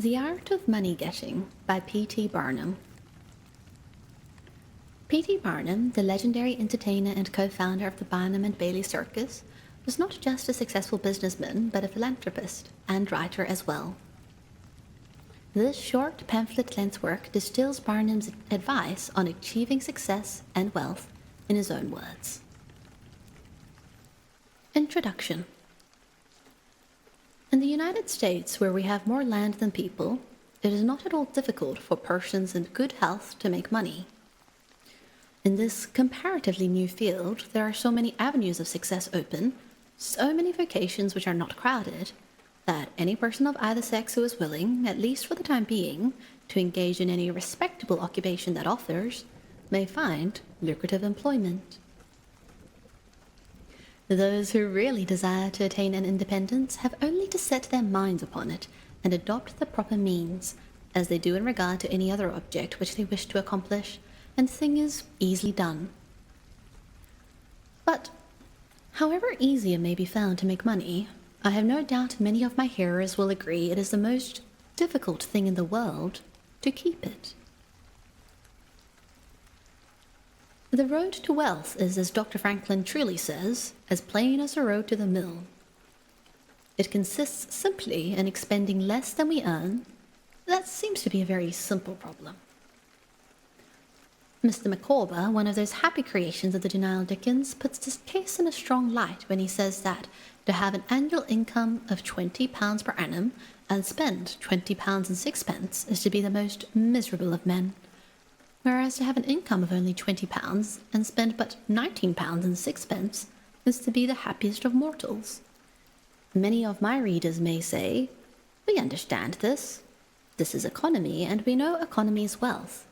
The Art of Money Getting by P.T. Barnum. P.T. Barnum, the legendary entertainer and co-founder of the Barnum and Bailey Circus, was not just a successful businessman, but a philanthropist and writer as well. This short pamphlet-length work distills Barnum's advice on achieving success and wealth in his own words. Introduction. In the United States, where we have more land than people, it is not at all difficult for persons in good health to make money. In this comparatively new field, there are so many avenues of success open, so many vocations which are not crowded, that any person of either sex who is willing, at least for the time being, to engage in any respectable occupation that offers, may find lucrative employment. Those who really desire to attain an independence have only to set their minds upon it and adopt the proper means, as they do in regard to any other object which they wish to accomplish, and the thing is easily done. But, however easy it may be found to make money, I have no doubt many of my hearers will agree it is the most difficult thing in the world to keep it. The road to wealth is, as Dr. Franklin truly says, as plain as the road to the mill. It consists simply in expending less than we earn. That seems to be a very simple problem. Mr. Micawber, one of those happy creations of the genial Dickens, puts this case in a strong light when he says that to have an annual income of £20 per annum and spend £20.06 is to be the most miserable of men, whereas to have an income of only £20 and spend but £19.06 is to be the happiest of mortals. Many of my readers may say, "We understand this. This is economy, and we know economy is wealth.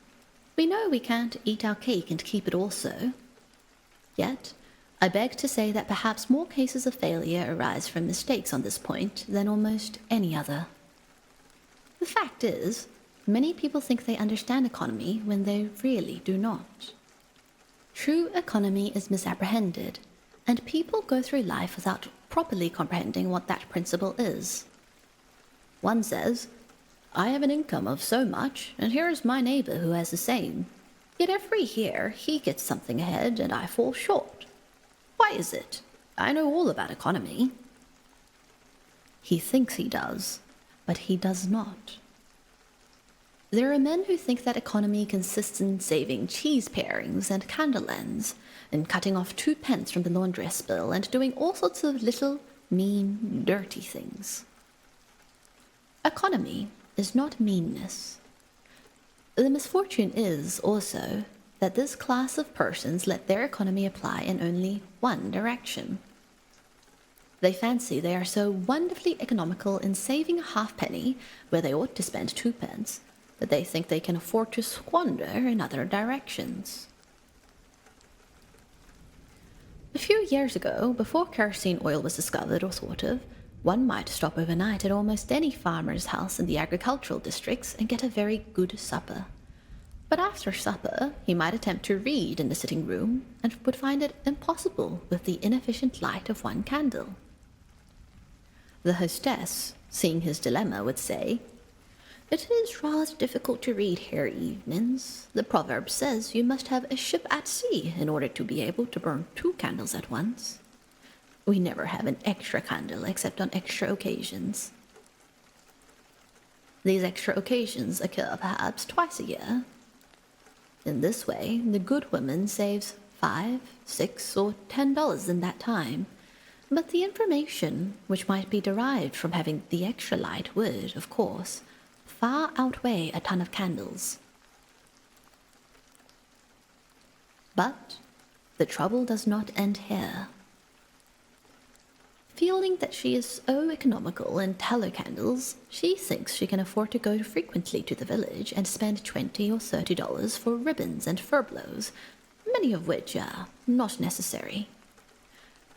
We know we can't eat our cake and keep it also." Yet, I beg to say that perhaps more cases of failure arise from mistakes on this point than almost any other. The fact is, many people think they understand economy when they really do not. True economy is misapprehended, and people go through life without properly comprehending what that principle is. One says, "I have an income of so much, and here is my neighbor who has the same. Yet every year he gets something ahead and I fall short. Why is it? I know all about economy." He thinks he does, but he does not. There are men who think that economy consists in saving cheese parings and candle ends, and cutting off 2 pence from the laundress bill, and doing all sorts of little, mean, dirty things. Economy is not meanness. The misfortune is, also, that this class of persons let their economy apply in only one direction. They fancy they are so wonderfully economical in saving a halfpenny where they ought to spend 2 pence, that they think they can afford to squander in other directions. A few years ago, before kerosene oil was discovered or thought of, one might stop overnight at almost any farmer's house in the agricultural districts and get a very good supper. But after supper, he might attempt to read in the sitting room and would find it impossible with the inefficient light of one candle. The hostess, seeing his dilemma, would say, "It is rather difficult to read here evenings. The proverb says you must have a ship at sea in order to be able to burn 2 candles at once. We never have an extra candle except on extra occasions." These extra occasions occur perhaps twice a year. In this way, the good woman saves $5, $6, or $10 in that time, but the information which might be derived from having the extra light would, of course, far outweigh a ton of candles. But the trouble does not end here. Feeling that she is so economical in tallow candles, she thinks she can afford to go frequently to the village and spend $20 or $30 for ribbons and furbelows, many of which are not necessary.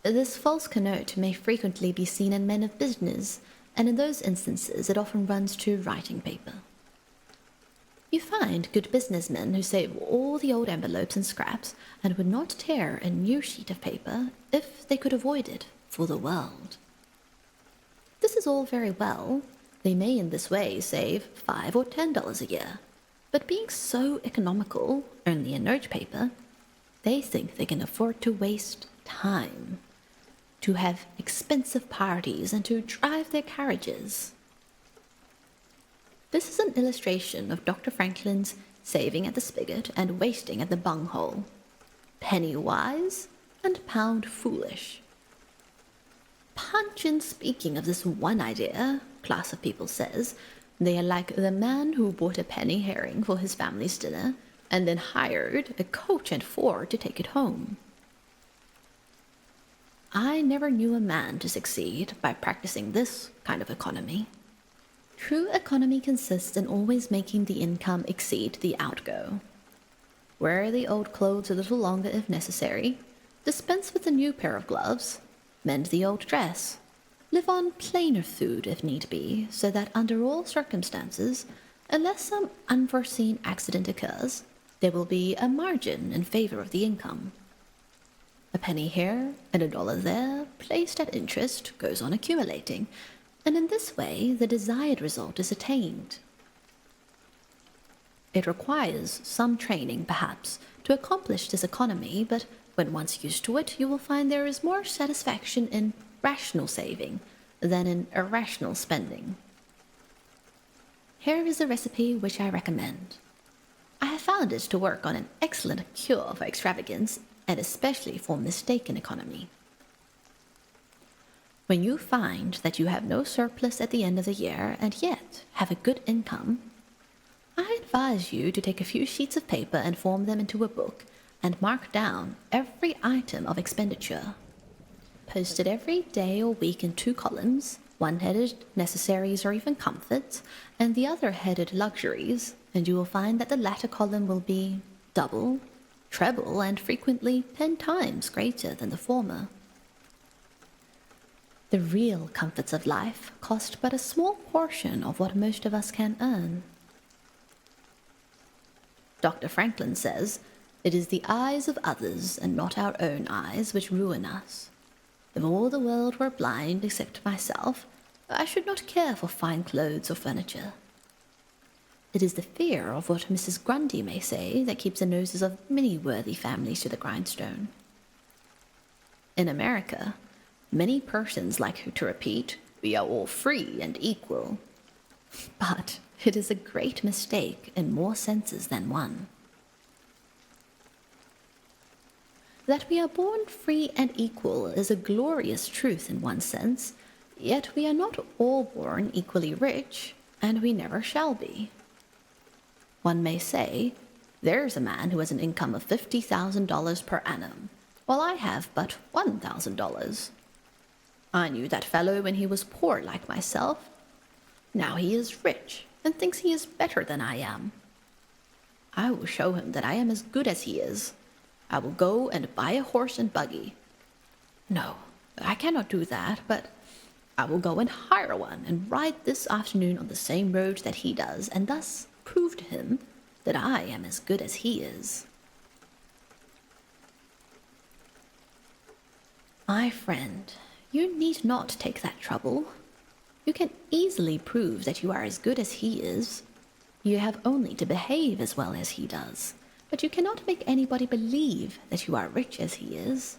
This false connote may frequently be seen in men of business, and in those instances it often runs to writing paper. You find good businessmen who save all the old envelopes and scraps and would not tear a new sheet of paper if they could avoid it for the world. This is all very well, They may in this way save $5 or $10 a year, but being so economical, only in note paper, they think they can afford to waste time, to have expensive parties, and to drive their carriages. This is an illustration of Dr. Franklin's saving at the spigot and wasting at the bunghole, penny wise and pound foolish. Pungent speaking of this one idea, class of people says, they are like the man who bought a penny herring for his family's dinner and then hired a coach and four to take it home. I never knew a man to succeed by practicing this kind of economy. True economy consists in always making the income exceed the outgo. Wear the old clothes a little longer if necessary, dispense with a new pair of gloves, mend the old dress, live on plainer food if need be, so that under all circumstances, unless some unforeseen accident occurs, there will be a margin in favor of the income. A penny here and $1 there, placed at interest, goes on accumulating, and in this way the desired result is attained. It requires some training, perhaps, to accomplish this economy, but when once used to it, you will find there is more satisfaction in rational saving than in irrational spending. Here is a recipe which I recommend. I have found it to work on an excellent cure for extravagance, and especially for mistaken economy. When you find that you have no surplus at the end of the year and yet have a good income, I advise you to take a few sheets of paper and form them into a book and mark down every item of expenditure. Post it every day or week in 2 columns, one headed necessaries or even comforts, and the other headed luxuries, and you will find that the latter column will be double, treble, and frequently 10 times greater than the former. The real comforts of life cost but a small portion of what most of us can earn. Dr. Franklin says, "It is the eyes of others and not our own eyes which ruin us. If all the world were blind except myself, I should not care for fine clothes or furniture. It is the fear of what Mrs. Grundy may say that keeps the noses of many worthy families to the grindstone." In America, many persons like to repeat, "We are all free and equal." But it is a great mistake in more senses than one. That we are born free and equal is a glorious truth in one sense, yet we are not all born equally rich, and we never shall be. One may say, "There's a man who has an income of $50,000 per annum, while I have but $1,000. I knew that fellow when he was poor like myself. Now he is rich and thinks he is better than I am. I will show him that I am as good as he is. I will go and buy a horse and buggy. No, I cannot do that, but I will go and hire one and ride this afternoon on the same road that he does, and thus prove to him that I am as good as he is." My friend, you need not take that trouble. You can easily prove that you are as good as he is. You have only to behave as well as he does, but you cannot make anybody believe that you are rich as he is.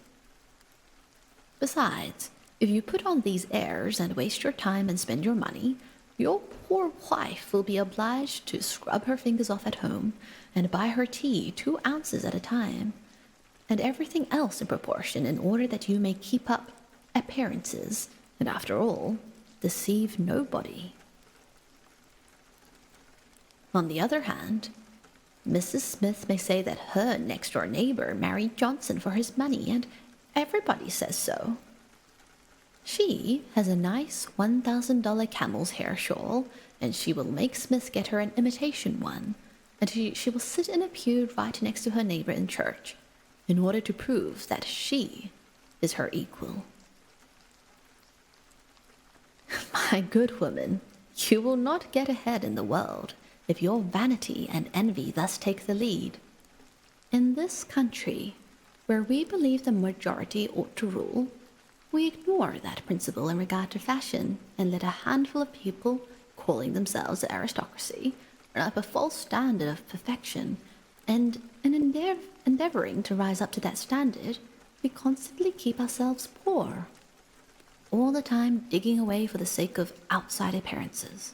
Besides, if you put on these airs and waste your time and spend your money, your poor wife will be obliged to scrub her fingers off at home and buy her tea 2 ounces at a time, and everything else in proportion, in order that you may keep up appearances, and after all, deceive nobody. On the other hand, Mrs. Smith may say that her next-door neighbor married Johnson for his money, and everybody says so. She has a nice $1,000 camel's hair shawl, and she will make Smith get her an imitation one, and she will sit in a pew right next to her neighbor in church, in order to prove that she is her equal. My good woman, you will not get ahead in the world if your vanity and envy thus take the lead. In this country, where we believe the majority ought to rule, we ignore that principle in regard to fashion and let a handful of people calling themselves the aristocracy, run up a false standard of perfection, and in endeavoring to rise up to that standard, we constantly keep ourselves poor, all the time digging away for the sake of outside appearances.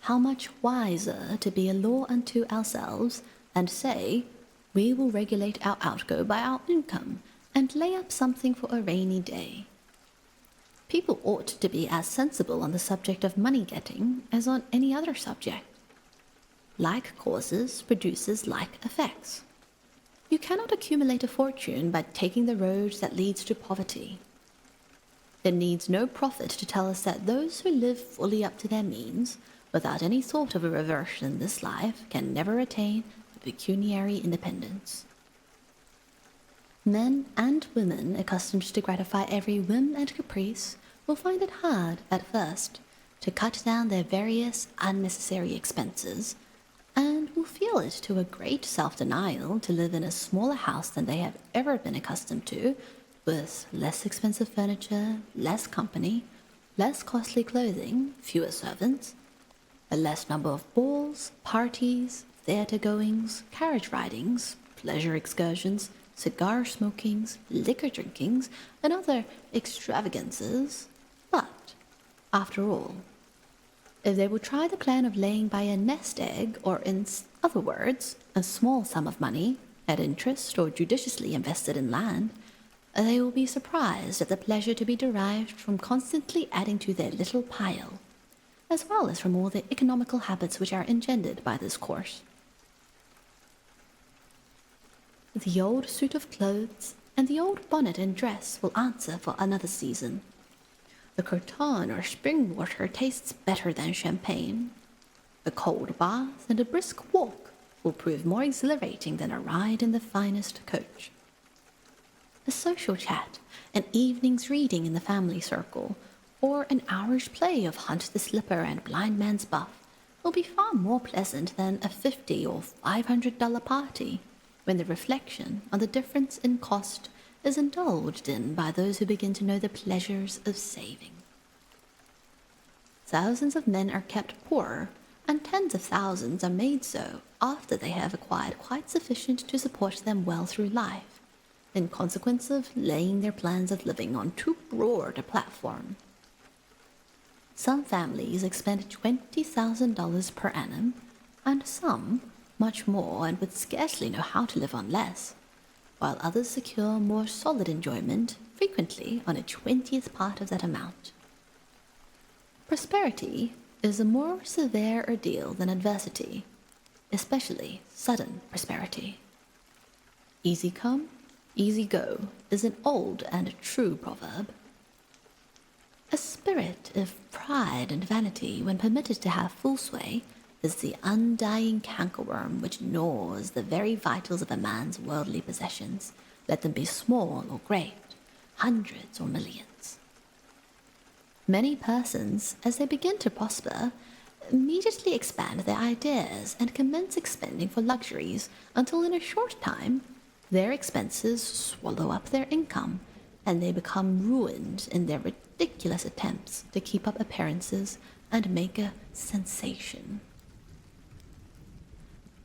How much wiser to be a law unto ourselves and say, we will regulate our outgo by our income and lay up something for a rainy day. People ought to be as sensible on the subject of money getting as on any other subject. Like causes produces like effects. You cannot accumulate a fortune by taking the road that leads to poverty. It needs no prophet to tell us that those who live fully up to their means, without any thought of a reversion in this life, can never attain pecuniary independence. Men and women accustomed to gratify every whim and caprice will find it hard, at first, to cut down their various unnecessary expenses, and will feel it to a great self-denial to live in a smaller house than they have ever been accustomed to, with less expensive furniture, less company, less costly clothing, fewer servants, a less number of balls, parties, theatre-goings, carriage ridings, pleasure excursions, cigar smokings, liquor drinkings, and other extravagances. But, after all, if they will try the plan of laying by a nest egg, or in other words, a small sum of money, at interest or judiciously invested in land, they will be surprised at the pleasure to be derived from constantly adding to their little pile, as well as from all the economical habits which are engendered by this course. The old suit of clothes and the old bonnet and dress will answer for another season. The croton or spring water tastes better than champagne. A cold bath and a brisk walk will prove more exhilarating than a ride in the finest coach. A social chat, an evening's reading in the family circle, or an hour's play of Hunt the Slipper and Blind Man's Buff will be far more pleasant than a $50 or $500 party, when the reflection on the difference in cost is indulged in by those who begin to know the pleasures of saving. Thousands of men are kept poor, and tens of thousands are made so after they have acquired quite sufficient to support them well through life, in consequence of laying their plans of living on too broad a platform. Some families expend $20,000 per annum, and some much more and would scarcely know how to live on less, while others secure more solid enjoyment, frequently on a 20th part of that amount. Prosperity is a more severe ordeal than adversity, especially sudden prosperity. Easy come, easy go is an old and true proverb. A spirit of pride and vanity, when permitted to have full sway, is the undying cankerworm which gnaws the very vitals of a man's worldly possessions, let them be small or great, hundreds or millions. Many persons, as they begin to prosper, immediately expand their ideas and commence expending for luxuries until in a short time their expenses swallow up their income, and they become ruined in their ridiculous attempts to keep up appearances and make a sensation.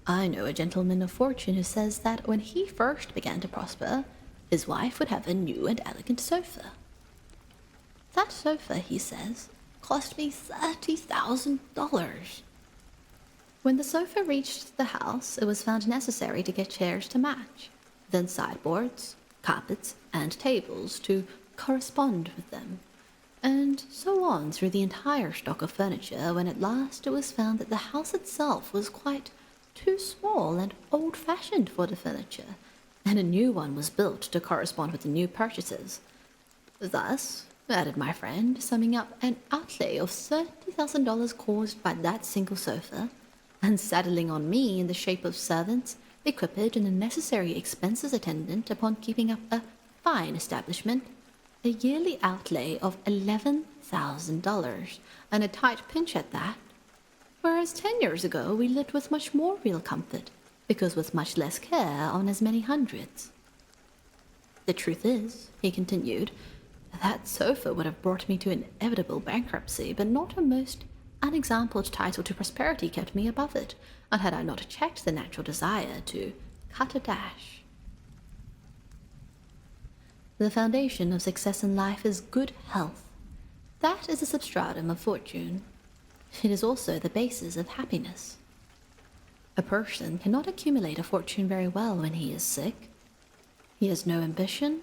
I know a gentleman of fortune who says that when he first began to prosper, his wife would have a new and elegant sofa. That sofa, he says, cost me $30,000. When the sofa reached the house, it was found necessary to get chairs to match, then sideboards, carpets, and tables to correspond with them, and so on through the entire stock of furniture, when at last it was found that the house itself was quite too small and old-fashioned for the furniture, and a new one was built to correspond with the new purchases. Thus, added my friend, summing up an outlay of $30,000 caused by that single sofa, and saddling on me in the shape of servants, equipage, and the necessary expenses attendant upon keeping up a fine establishment, a yearly outlay of $11,000, and a tight pinch at that, whereas 10 years ago we lived with much more real comfort, because with much less care on as many hundreds. The truth is, he continued, that sofa would have brought me to inevitable bankruptcy, but not a most unexampled title to prosperity kept me above it, and had I not checked the natural desire to cut a dash. The foundation of success in life is good health. That is a substratum of fortune. It is also the basis of happiness. A person cannot accumulate a fortune very well when he is sick. He has no ambition,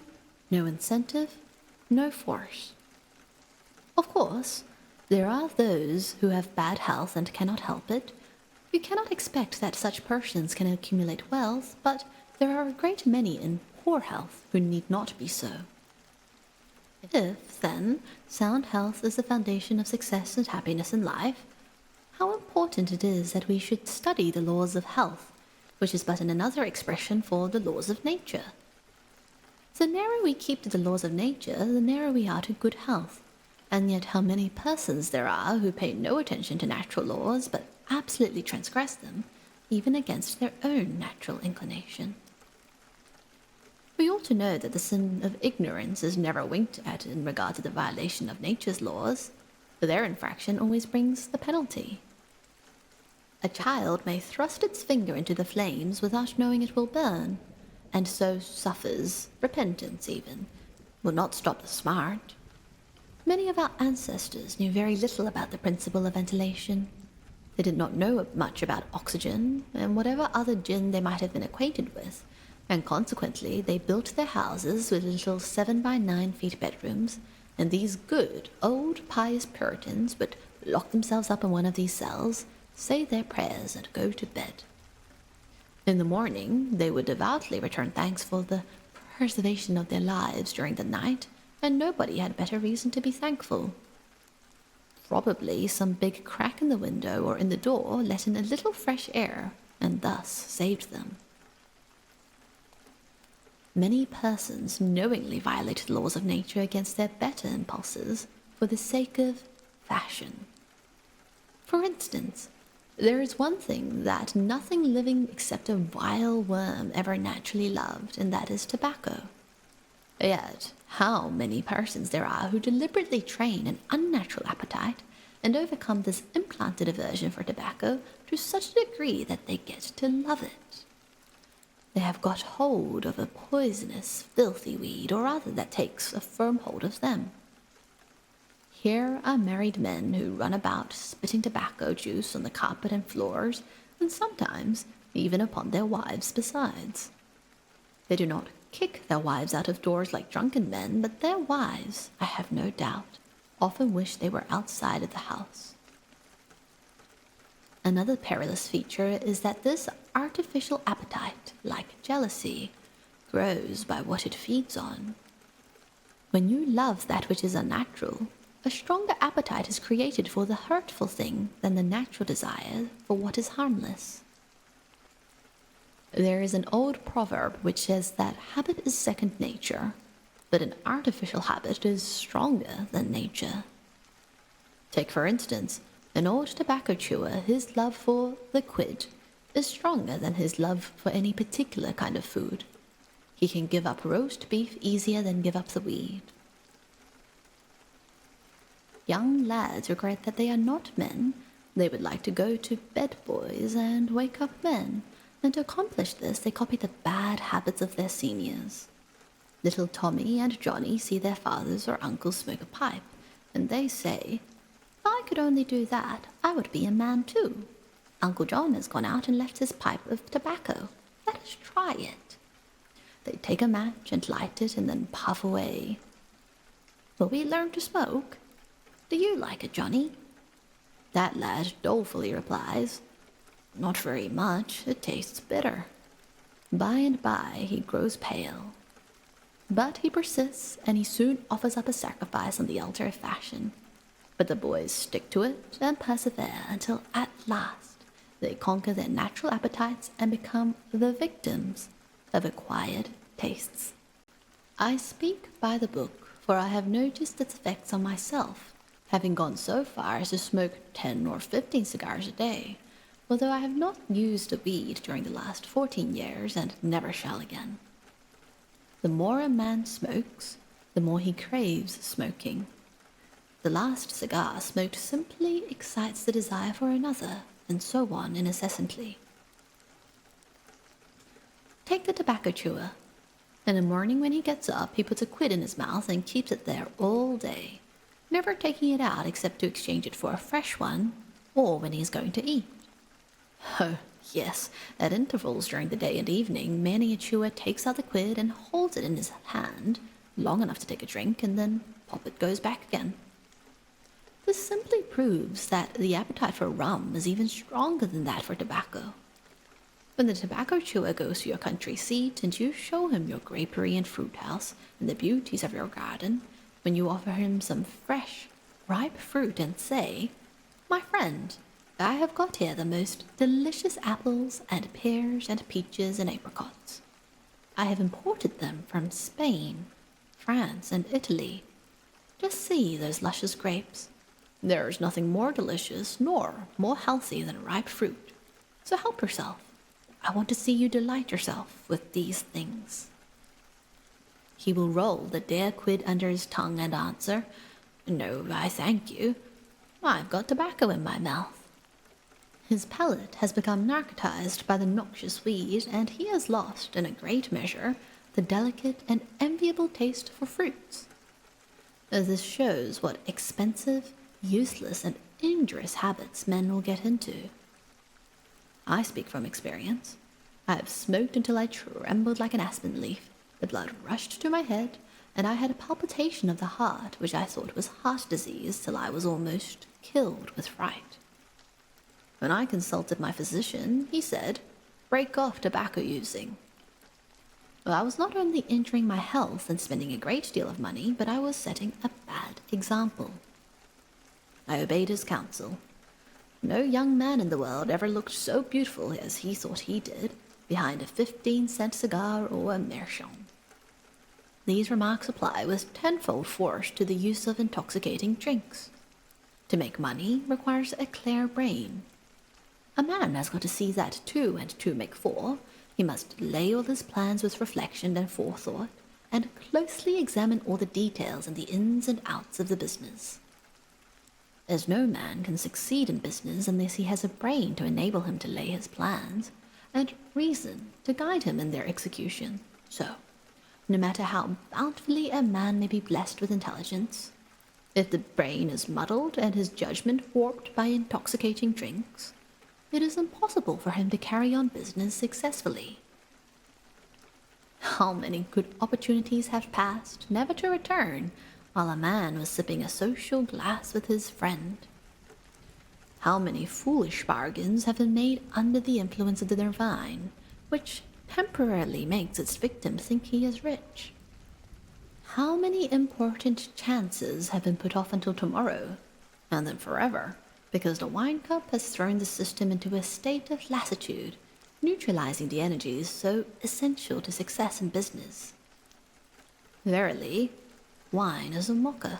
no incentive, no force. Of course, there are those who have bad health and cannot help it. You cannot expect that such persons can accumulate wealth, but there are a great many in poor health who need not be so. If, then, sound health is the foundation of success and happiness in life, how important it is that we should study the laws of health, which is but another expression for the laws of nature. The nearer we keep to the laws of nature, the nearer we are to good health, and yet how many persons there are who pay no attention to natural laws, but absolutely transgress them, even against their own natural inclination. We ought to know that the sin of ignorance is never winked at in regard to the violation of nature's laws, for their infraction always brings the penalty. A child may thrust its finger into the flames without knowing it will burn, and so suffers, repentance even, will not stop the smart. Many of our ancestors knew very little about the principle of ventilation. They did not know much about oxygen, and whatever other gin they might have been acquainted with, and consequently they built their houses with little 7 by 9 feet bedrooms, and these good, old, pious Puritans would lock themselves up in one of these cells, say their prayers, and go to bed. In the morning, they would devoutly return thanks for the preservation of their lives during the night, and nobody had better reason to be thankful. Probably some big crack in the window or in the door let in a little fresh air, and thus saved them. Many persons knowingly violate the laws of nature against their better impulses for the sake of fashion. For instance, there is one thing that nothing living except a vile worm ever naturally loved, and that is tobacco. Yet, how many persons there are who deliberately train an unnatural appetite and overcome this implanted aversion for tobacco to such a degree that they get to love it. They have got hold of a poisonous, filthy weed, or rather that takes a firm hold of them. Here are married men who run about spitting tobacco juice on the carpet and floors, and sometimes even upon their wives besides. They do not kick their wives out of doors like drunken men, but their wives, I have no doubt, often wish they were outside of the house. Another perilous feature is that this artificial appetite, like jealousy, grows by what it feeds on. When you love that which is unnatural, a stronger appetite is created for the hurtful thing than the natural desire for what is harmless. There is an old proverb which says that habit is second nature, but an artificial habit is stronger than nature. Take, for instance, an old tobacco chewer. His love for the quid is stronger than his love for any particular kind of food. He can give up roast beef easier than give up the weed. Young lads regret that they are not men. They would like to go to bed boys and wake up men, and to accomplish this they copy the bad habits of their seniors. Little Tommy and Johnny see their fathers or uncles smoke a pipe, and they say, "If I could only do that, I would be a man too. Uncle John has gone out and left his pipe of tobacco. Let us try it." They take a match and light it and then puff away. "Will we learn to smoke? Do you like it, Johnny?" That lad dolefully replies, "Not very much, it tastes bitter." By and by he grows pale. But he persists, and he soon offers up a sacrifice on the altar of fashion. But the boys stick to it and persevere until at last they conquer their natural appetites and become the victims of acquired tastes. I speak by the book, for I have noticed its effects on myself, having gone so far as to smoke 10 or 15 cigars a day, although I have not used a weed during the last 14 years and never shall again. The more a man smokes, the more he craves smoking. The last cigar smoked simply excites the desire for another, and so on incessantly. Take the tobacco chewer. In the morning when he gets up, he puts a quid in his mouth and keeps it there all day, never taking it out except to exchange it for a fresh one, or when he is going to eat. Oh, yes, at intervals during the day and evening, many a chewer takes out the quid and holds it in his hand, long enough to take a drink, and then pop it goes back again. This simply proves that the appetite for rum is even stronger than that for tobacco. When the tobacco chewer goes to your country seat and you show him your grapery and fruit house and the beauties of your garden, when you offer him some fresh, ripe fruit and say, "My friend, I have got here the most delicious apples and pears and peaches and apricots. I have imported them from Spain, France, and Italy. Just see those luscious grapes. There is nothing more delicious nor more healthy than ripe fruit. So help yourself. I want to see you delight yourself with these things." He will roll the dear quid under his tongue and answer, "No, I thank you. I've got tobacco in my mouth." His palate has become narcotized by the noxious weed, and he has lost, in a great measure, the delicate and enviable taste for fruits. This shows what expensive, useless, and injurious habits men will get into. I speak from experience. I have smoked until I trembled like an aspen leaf, the blood rushed to my head, and I had a palpitation of the heart which I thought was heart disease till I was almost killed with fright. When I consulted my physician, he said, "Break off tobacco using." Well, I was not only injuring my health and spending a great deal of money, but I was setting a bad example. I obeyed his counsel. No young man in the world ever looked so beautiful as he thought he did, behind a 15-cent cigar or a meerschaum. These remarks apply with tenfold force to the use of intoxicating drinks. To make money requires a clear brain. A man has got to see that 2 and 2 make 4. He must lay all his plans with reflection and forethought, and closely examine all the details and the ins and outs of the business. As no man can succeed in business unless he has a brain to enable him to lay his plans, and reason to guide him in their execution. So, no matter how bountifully a man may be blessed with intelligence, if the brain is muddled and his judgment warped by intoxicating drinks, it is impossible for him to carry on business successfully. How many good opportunities have passed, never to return, while a man was sipping a social glass with his friend? How many foolish bargains have been made under the influence of the divine, which temporarily makes its victim think he is rich? How many important chances have been put off until tomorrow, and then forever, because the wine cup has thrown the system into a state of lassitude, neutralizing the energies so essential to success in business? Verily, wine is a mocker.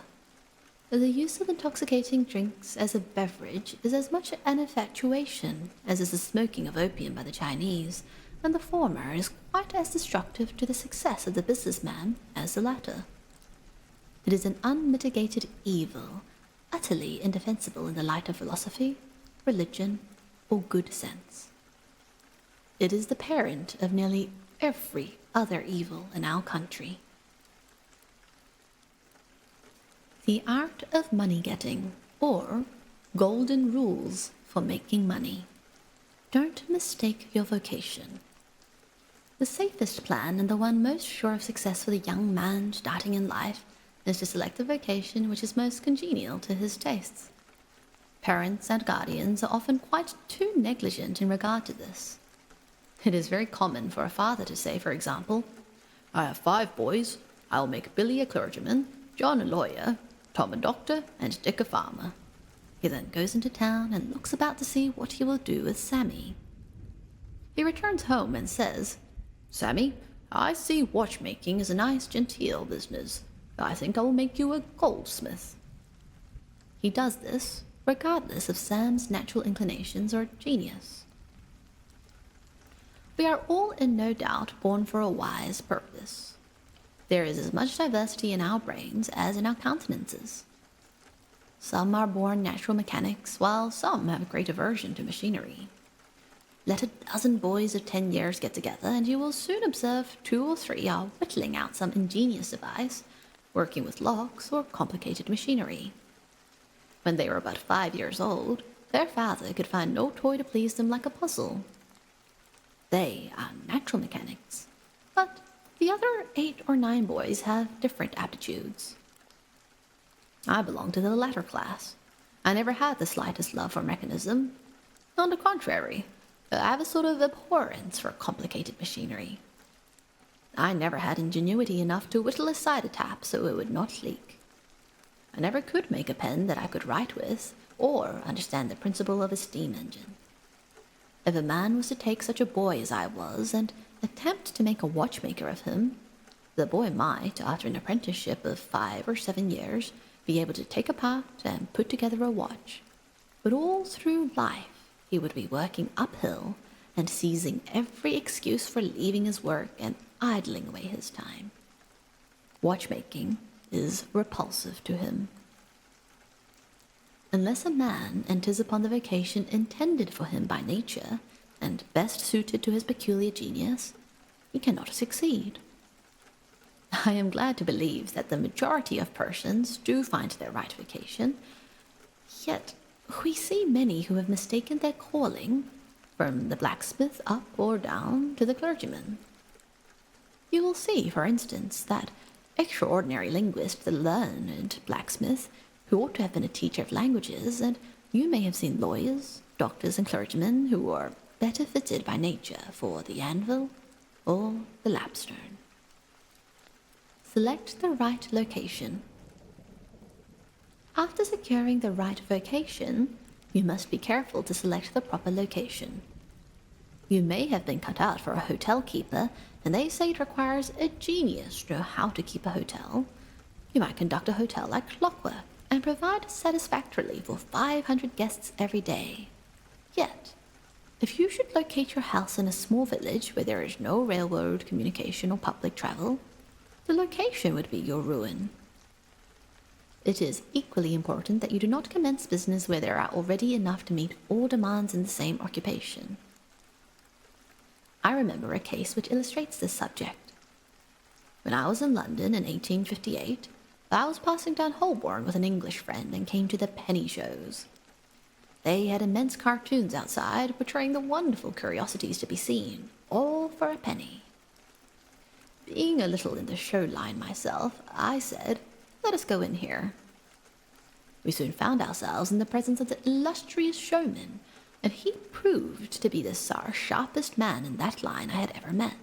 The use of intoxicating drinks as a beverage is as much an infatuation as is the smoking of opium by the Chinese, and the former is quite as destructive to the success of the businessman as the latter. It is an unmitigated evil, utterly indefensible in the light of philosophy, religion, or good sense. It is the parent of nearly every other evil in our country. The art of money-getting, or golden rules for making money. Don't mistake your vocation. The safest plan and the one most sure of success for the young man starting in life is to select a vocation which is most congenial to his tastes. Parents and guardians are often quite too negligent in regard to this. It is very common for a father to say, for example, "I have 5 boys. I will make Billy a clergyman, John a lawyer, Tom a doctor, and Dick a farmer." He then goes into town and looks about to see what he will do with Sammy. He returns home and says, "Sammy, I see watchmaking is a nice genteel business. I think I will make you a goldsmith." He does this regardless of Sam's natural inclinations or genius. We are all in no doubt born for a wise purpose. There is as much diversity in our brains as in our countenances. Some are born natural mechanics, while some have a great aversion to machinery. Let a dozen boys of 10 years get together, and you will soon observe 2 or 3 are whittling out some ingenious device, working with locks or complicated machinery. When they were about 5 years old, their father could find no toy to please them like a puzzle. They are natural mechanics, but the other 8 or 9 boys have different aptitudes. I belong to the latter class. I never had the slightest love for mechanism. On the contrary, I have a sort of abhorrence for complicated machinery. I never had ingenuity enough to whittle a cider tap so it would not leak. I never could make a pen that I could write with, or understand the principle of a steam engine. If a man was to take such a boy as I was and attempt to make a watchmaker of him, the boy might, after an apprenticeship of 5 or 7 years, be able to take apart and put together a watch. But all through life, he would be working uphill and seizing every excuse for leaving his work and idling away his time. Watchmaking is repulsive to him. Unless a man enters upon the vocation intended for him by nature and best suited to his peculiar genius, he cannot succeed. I am glad to believe that the majority of persons do find their right vocation, yet we see many who have mistaken their calling, from the blacksmith up or down to the clergyman. You will see, for instance, that extraordinary linguist, the learned blacksmith, who ought to have been a teacher of languages, and you may have seen lawyers, doctors, and clergymen who are better fitted by nature for the anvil or the lapstone. Select the right location. After securing the right vocation, you must be careful to select the proper location. You may have been cut out for a hotel keeper, and they say it requires a genius to know how to keep a hotel. You might conduct a hotel like clockwork and provide satisfactorily for 500 guests every day. Yet, if you should locate your house in a small village where there is no railroad communication or public travel, the location would be your ruin. It is equally important that you do not commence business where there are already enough to meet all demands in the same occupation. I remember a case which illustrates this subject. When I was in London in 1858, I was passing down Holborn with an English friend and came to the penny shows. They had immense cartoons outside portraying the wonderful curiosities to be seen, all for a penny. Being a little in the show line myself, I said, "Let us go in here." We soon found ourselves in the presence of the illustrious showman, and he proved to be the sharpest man in that line I had ever met.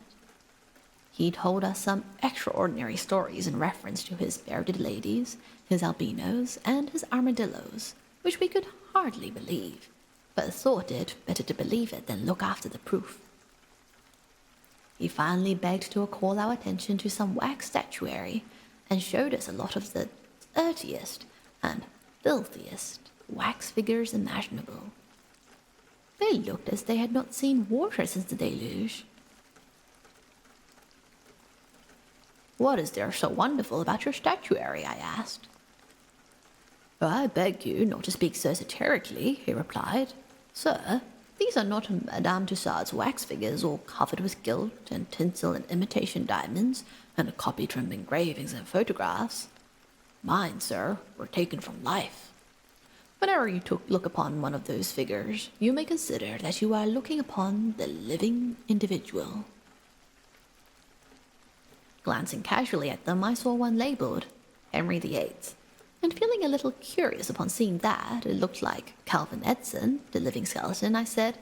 He told us some extraordinary stories in reference to his bearded ladies, his albinos, and his armadillos, which we could hardly believe, but thought it better to believe it than look after the proof. He finally begged to call our attention to some wax statuary and showed us a lot of the dirtiest and filthiest wax figures imaginable. They looked as they had not seen water since the deluge. "What is there so wonderful about your statuary?" I asked. "I beg you not to speak so satirically," he replied. "Sir, these are not Madame Tussaud's wax figures, all covered with gilt and tinsel and imitation diamonds, and copied from engravings and photographs. Mine, sir, were taken from life. Whenever you look upon one of those figures, you may consider that you are looking upon the living individual." Glancing casually at them, I saw one labelled Henry VIII, and feeling a little curious upon seeing that it looked like Calvin Edson, the living skeleton, I said,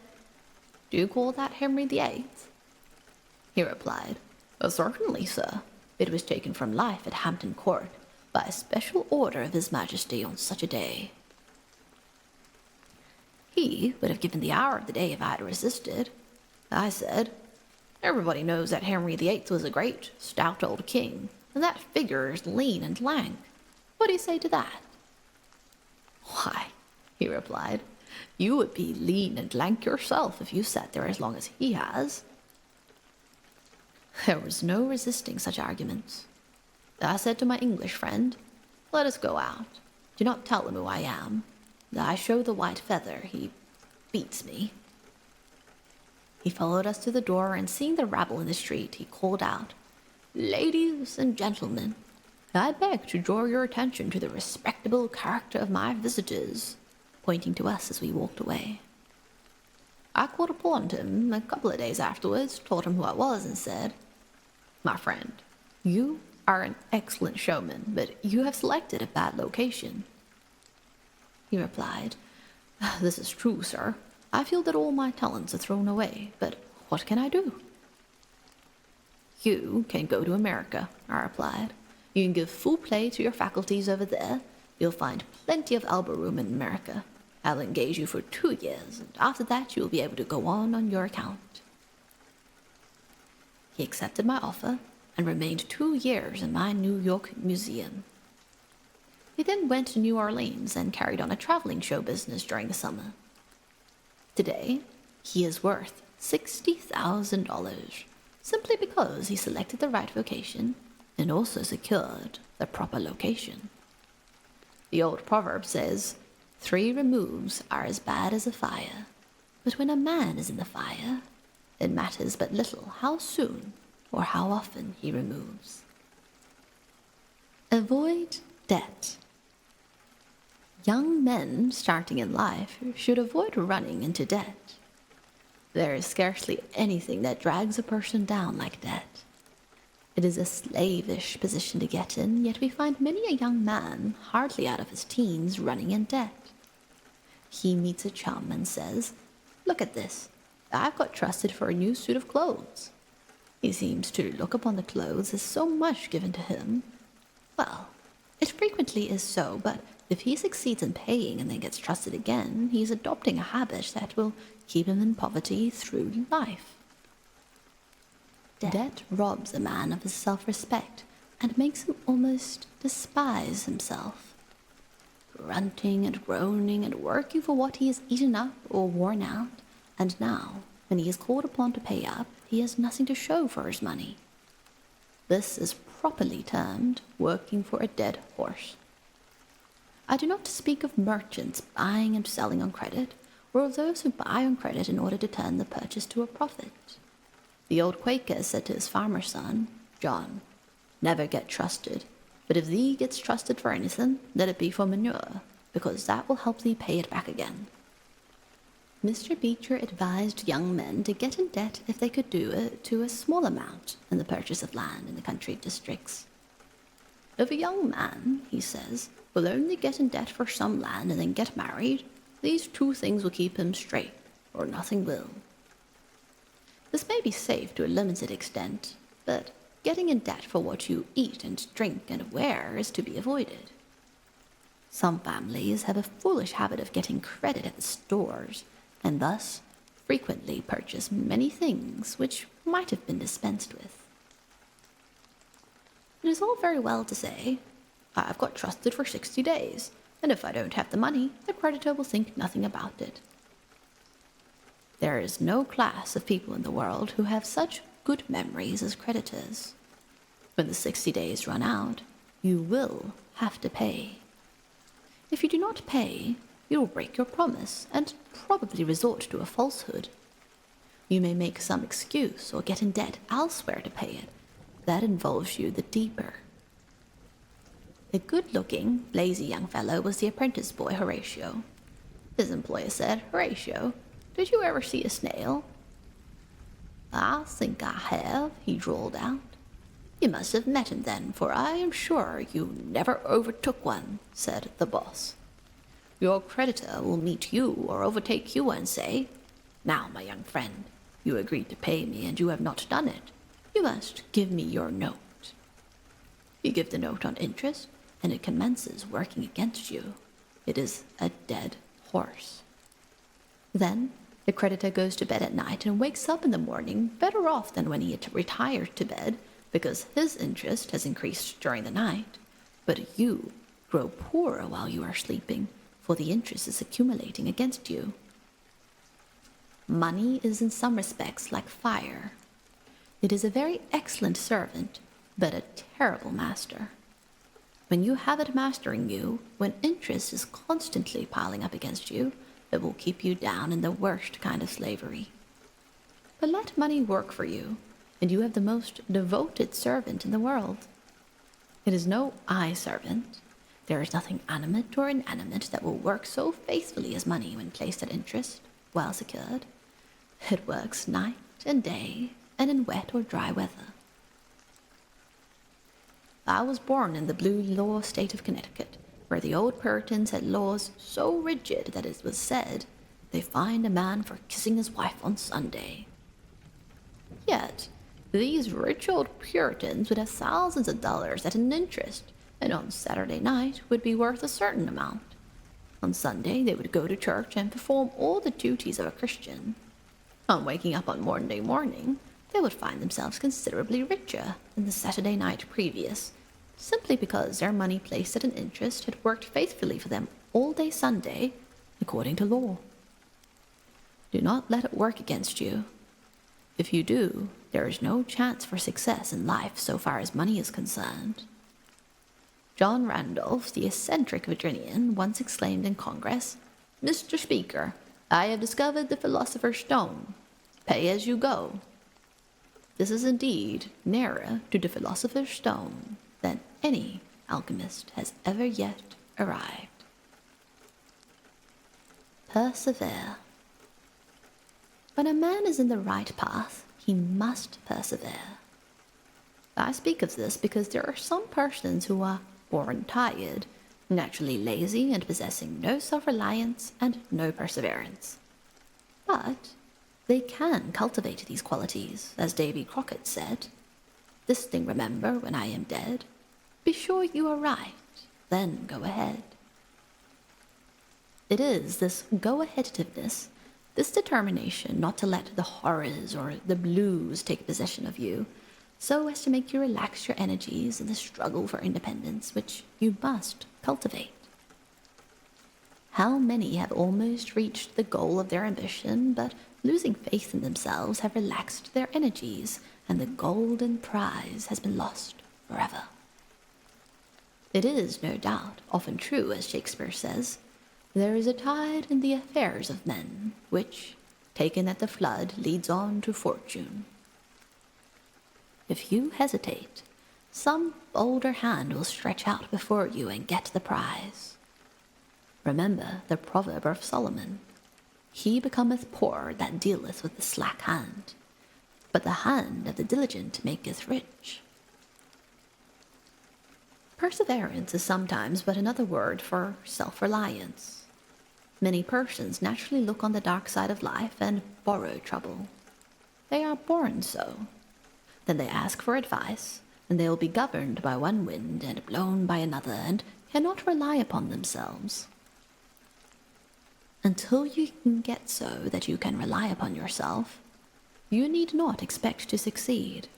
"Do you call that Henry VIII?" He replied, "Certainly, sir. It was taken from life at Hampton Court by a special order of His Majesty on such a day." He would have given the hour of the day if I had resisted. I said, "Everybody knows that Henry VIII was a great, stout old king, and that figure is lean and lank. What do you say to that?" "Why," he replied, "you would be lean and lank yourself if you sat there as long as he has." There was no resisting such arguments. I said to my English friend, "Let us go out." Do not tell him who I am. I show the white feather, he beats me." He followed us to the door, and seeing the rabble in the street, he called out, "Ladies and gentlemen, I beg to draw your attention to the respectable character of my visitors," pointing to us as we walked away. I called upon him a couple of days afterwards, told him who I was, and said, "My friend, you are an excellent showman, but you have selected a bad location." He replied, "This is true, sir. I feel that all my talents are thrown away, but what can I do?" "You can go to America," I replied. "You can give full play to your faculties over there. You'll find plenty of elbow room in America. I'll engage you for 2 years, and after that you'll be able to go on your account." He accepted my offer and remained 2 years in my New York museum. He then went to New Orleans and carried on a traveling show business during the summer. Today, he is worth $60,000, simply because he selected the right vocation and also secured the proper location. The old proverb says, 3 removes are as bad as a fire, but when a man is in the fire, it matters but little how soon or how often he removes. Avoid debt. Young men starting in life should avoid running into debt. There is scarcely anything that drags a person down like debt. It is a slavish position to get in, yet we find many a young man, hardly out of his teens, running in debt. He meets a chum and says, "Look at this. I've got trusted for a new suit of clothes." He seems to look upon the clothes as so much given to him. Well, it frequently is so, but if he succeeds in paying and then gets trusted again, he is adopting a habit that will keep him in poverty through life. Debt robs a man of his self-respect and makes him almost despise himself. Grunting and groaning and working for what he has eaten up or worn out, and now, when he is called upon to pay up, he has nothing to show for his money. This is properly termed working for a dead horse. I do not speak of merchants buying and selling on credit, or of those who buy on credit in order to turn the purchase to a profit. The old Quaker said to his farmer son, "John, never get trusted, but if thee gets trusted for anything, let it be for manure, because that will help thee pay it back again." Mr. Beecher advised young men to get in debt if they could do it to a small amount in the purchase of land in the country districts. "If a young man," he says, "will only get in debt for some land and then get married, these 2 things will keep him straight, or nothing will." This may be safe to a limited extent, but getting in debt for what you eat and drink and wear is to be avoided. Some families have a foolish habit of getting credit at the stores, and thus frequently purchase many things which might have been dispensed with. It is all very well to say, "I've got trusted for 60 days, and if I don't have the money, the creditor will think nothing about it." There is no class of people in the world who have such good memories as creditors. When the 60 days run out, you will have to pay. If you do not pay, you will break your promise and probably resort to a falsehood. You may make some excuse or get in debt elsewhere to pay it. That involves you the deeper. A good-looking, lazy young fellow was the apprentice boy Horatio. His employer said, "Horatio, did you ever see a snail?" "I think I have," he drawled out. "You must have met him then, for I am sure you never overtook one," said the boss. "Your creditor will meet you or overtake you and say, 'Now, my young friend, you agreed to pay me and you have not done it. You must give me your note.' You give the note on interest, and it commences working against you. It is a dead horse. Then the creditor goes to bed at night and wakes up in the morning better off than when he had retired to bed, because his interest has increased during the night, but you grow poorer while you are sleeping, for the interest is accumulating against you. Money is in some respects like fire. It is a very excellent servant, but a terrible master. When you have it mastering you, when interest is constantly piling up against you, it will keep you down in the worst kind of slavery. But let money work for you, and you have the most devoted servant in the world. It is no I servant. There is nothing animate or inanimate that will work so faithfully as money when placed at interest, well secured. It works night and day, and in wet or dry weather. I was born in the blue law state of Connecticut, where the old Puritans had laws so rigid that it was said they fined a man for kissing his wife on Sunday. Yet, these rich old Puritans would have thousands of dollars at an interest, and on Saturday night would be worth a certain amount. On Sunday, they would go to church and perform all the duties of a Christian. On waking up on Monday morning, they would find themselves considerably richer than the Saturday night previous, simply because their money placed at an interest had worked faithfully for them all day Sunday, according to law. Do not let it work against you. If you do, there is no chance for success in life so far as money is concerned. John Randolph, the eccentric Virginian, once exclaimed in Congress, "Mr. Speaker, I have discovered the philosopher's stone. Pay as you go." This is indeed nearer to the philosopher's stone than any alchemist has ever yet arrived. Persevere. When a man is in the right path, he must persevere. I speak of this because there are some persons who are born tired, naturally lazy, and possessing no self-reliance and no perseverance. But they can cultivate these qualities, as Davy Crockett said. "This thing remember when I am dead. Be sure you are right, then go ahead." It is this go-aheaditiveness, this determination not to let the horrors or the blues take possession of you, so as to make you relax your energies in the struggle for independence, which you must cultivate. How many have almost reached the goal of their ambition, but losing faith in themselves have relaxed their energies, and the golden prize has been lost forever. It is, no doubt, often true, as Shakespeare says, "There is a tide in the affairs of men, which, taken at the flood, leads on to fortune." If you hesitate, some bolder hand will stretch out before you and get the prize. Remember the proverb of Solomon, "He becometh poor that dealeth with the slack hand, but the hand of the diligent maketh rich." Perseverance is sometimes but another word for self-reliance. Many persons naturally look on the dark side of life and borrow trouble. They are born so. Then they ask for advice, and they will be governed by one wind and blown by another, and cannot rely upon themselves. Until you can get so that you can rely upon yourself, you need not expect to succeed.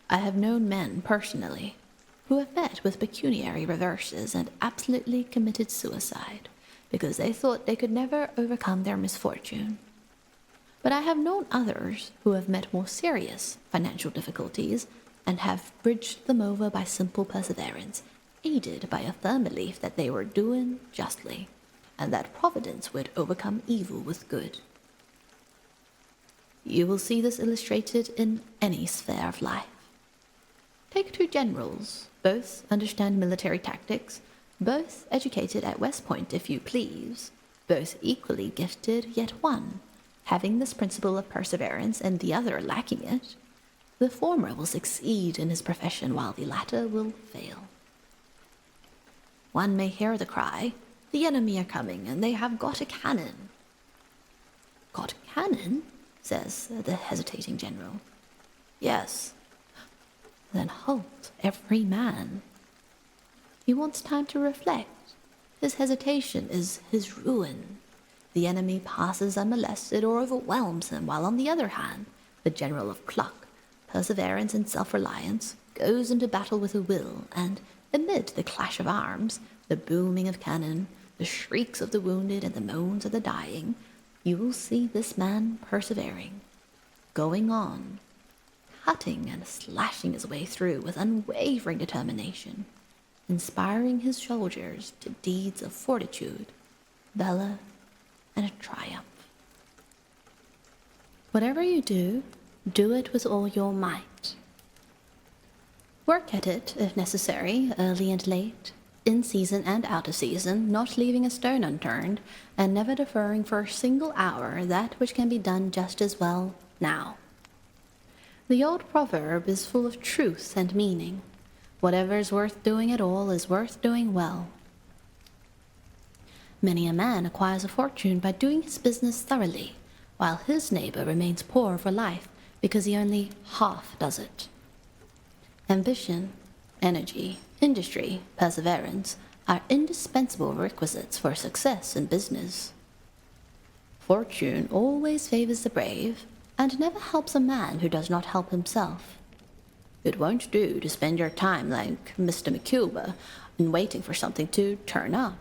I have known men personally who have met with pecuniary reverses and absolutely committed suicide because they thought they could never overcome their misfortune. But I have known others who have met more serious financial difficulties and have bridged them over by simple perseverance, aided by a firm belief that they were doing justly, and that Providence would overcome evil with good. You will see this illustrated in any sphere of life. Take two generals, both understand military tactics, both educated at West Point, if you please, both equally gifted, yet one having this principle of perseverance and the other lacking it. The former will succeed in his profession while the latter will fail. One may hear the cry, "The enemy are coming, and they have got a cannon." "Got cannon?" says the hesitating general. "Yes." "Then halt, every man." He wants time to reflect. His hesitation is his ruin. The enemy passes unmolested or overwhelms him, while on the other hand, the general of pluck, perseverance, and self-reliance goes into battle with a will, and amid the clash of arms, the booming of cannon, the shrieks of the wounded, and the moans of the dying, you will see this man persevering, going on, cutting and slashing his way through with unwavering determination, inspiring his soldiers to deeds of fortitude, valor, and triumph. Whatever you do, do it with all your might. Work at it, if necessary, early and late, in season and out of season, not leaving a stone unturned, and never deferring for a single hour that which can be done just as well now. The old proverb is full of truth and meaning. Whatever is worth doing at all is worth doing well. Many a man acquires a fortune by doing his business thoroughly, while his neighbor remains poor for life because he only half does it. Ambition, energy, industry, perseverance are indispensable requisites for success in business. Fortune always favors the brave and never helps a man who does not help himself. It won't do to spend your time like Mr. ᴛɪᴍᴏᴏ in waiting for something to turn up.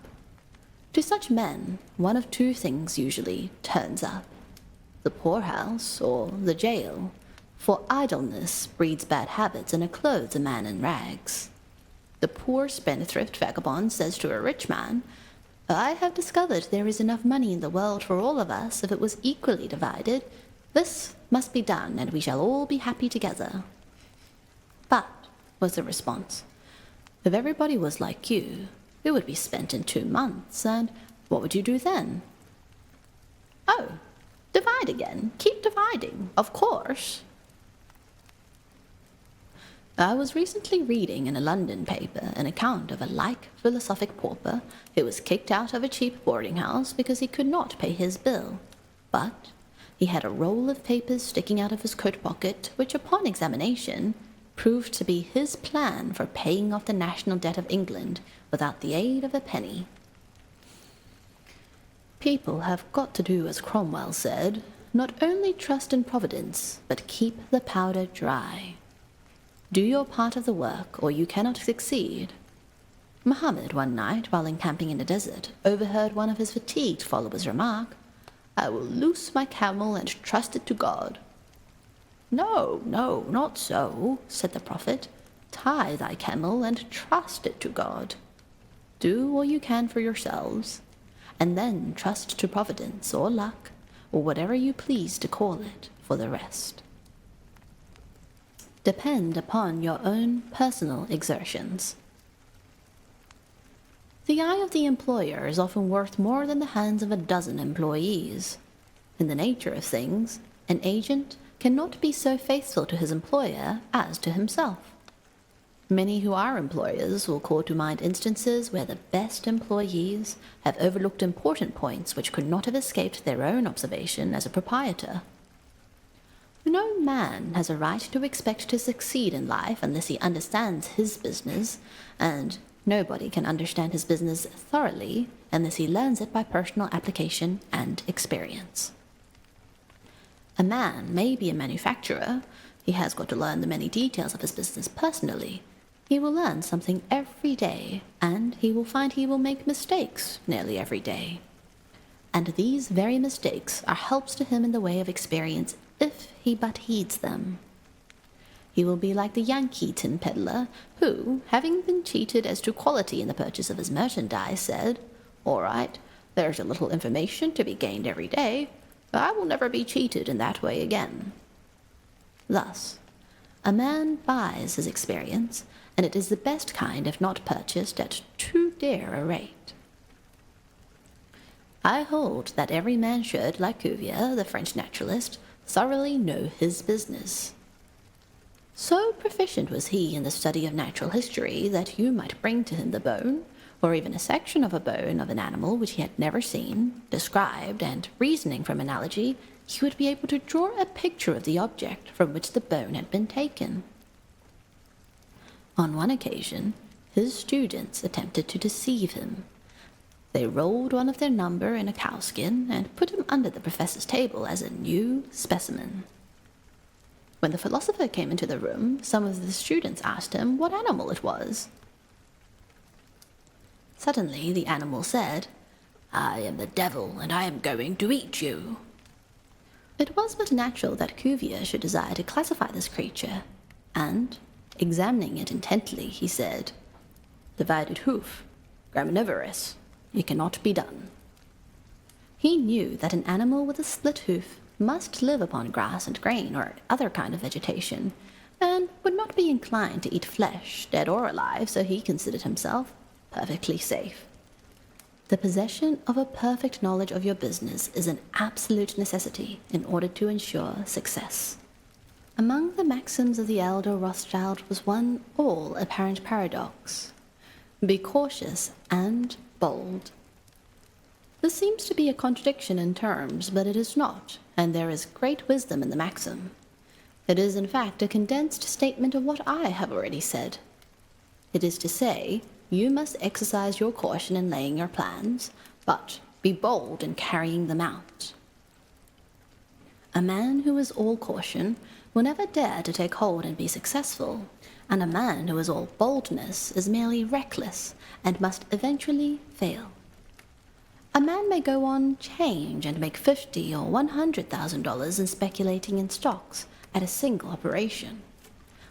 To such men, one of two things usually turns up: the poorhouse or the jail, for idleness breeds bad habits and it clothes a man in rags. The poor spendthrift vagabond says to a rich man, "I have discovered there is enough money in the world for all of us if it was equally divided. This must be done, and we shall all be happy together." "But," was the response, "if everybody was like you, it would be spent in 2 months, and what would you do then?" "Oh, divide again. Keep dividing, of course." I was recently reading in a London paper an account of a like philosophic pauper who was kicked out of a cheap boarding house because he could not pay his bill. But he had a roll of papers sticking out of his coat pocket, which upon examination proved to be his plan for paying off the national debt of England without the aid of a penny. People have got to do as Cromwell said, not only trust in Providence, but keep the powder dry. Do your part of the work, or you cannot succeed. Muhammad, one night, while encamping in the desert, overheard one of his fatigued followers remark, "I will loose my camel and trust it to God." "No, no, not so," said the Prophet. "Tie thy camel and trust it to God. Do all you can for yourselves, and then trust to Providence or luck, or whatever you please to call it, for the rest." Depend upon your own personal exertions. The eye of the employer is often worth more than the hands of a dozen employees. In the nature of things, an agent cannot be so faithful to his employer as to himself. Many who are employers will call to mind instances where the best employees have overlooked important points which could not have escaped their own observation as a proprietor. No man has a right to expect to succeed in life unless he understands his business, and nobody can understand his business thoroughly unless he learns it by personal application and experience. A man may be a manufacturer. He has got to learn the many details of his business personally. He will learn something every day, and he will find he will make mistakes nearly every day. And these very mistakes are helps to him in the way of experience if he but heeds them. He will be like the Yankee tin peddler who, having been cheated as to quality in the purchase of his merchandise, said, "All right, there's a little information to be gained every day. I will never be cheated in that way again." Thus, a man buys his experience, and it is the best kind if not purchased at too dear a rate. I hold that every man should, like Cuvier, the French naturalist, thoroughly know his business. So proficient was he in the study of natural history that you might bring to him the bone, or even a section of a bone of an animal which he had never seen, described, and reasoning from analogy, he would be able to draw a picture of the object from which the bone had been taken. On one occasion, his students attempted to deceive him. They rolled one of their number in a cowskin and put him under the professor's table as a new specimen. When the philosopher came into the room, some of the students asked him what animal it was. Suddenly the animal said, "I am the devil, and I am going to eat you." It was but natural that Cuvier should desire to classify this creature, and, examining it intently, he said, "Divided hoof, graminivorous, it cannot be done." He knew that an animal with a split hoof must live upon grass and grain or other kind of vegetation, and would not be inclined to eat flesh, dead or alive, so he considered himself perfectly safe. The possession of a perfect knowledge of your business is an absolute necessity in order to ensure success. Among the maxims of the elder Rothschild was one all-apparent paradox: be cautious and bold. This seems to be a contradiction in terms, but it is not, and there is great wisdom in the maxim. It is, in fact, a condensed statement of what I have already said. It is to say, you must exercise your caution in laying your plans, but be bold in carrying them out. A man who is all caution will never dare to take hold and be successful, and a man who is all boldness is merely reckless and must eventually fail. A man may go on change and make $50,000 or $100,000 in speculating in stocks at a single operation.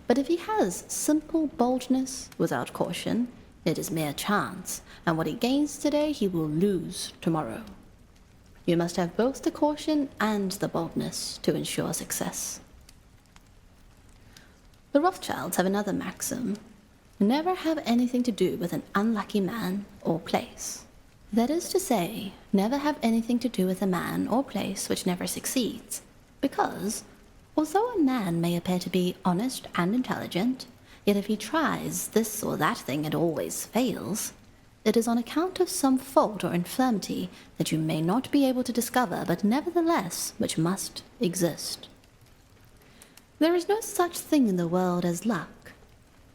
But if he has simple boldness without caution, it is mere chance, and what he gains today he will lose tomorrow. You must have both the caution and the boldness to ensure success. The Rothschilds have another maxim: never have anything to do with an unlucky man or place. That is to say, never have anything to do with a man or place which never succeeds, because, although a man may appear to be honest and intelligent, yet if he tries this or that thing and always fails, it is on account of some fault or infirmity that you may not be able to discover, but nevertheless which must exist. There is no such thing in the world as luck.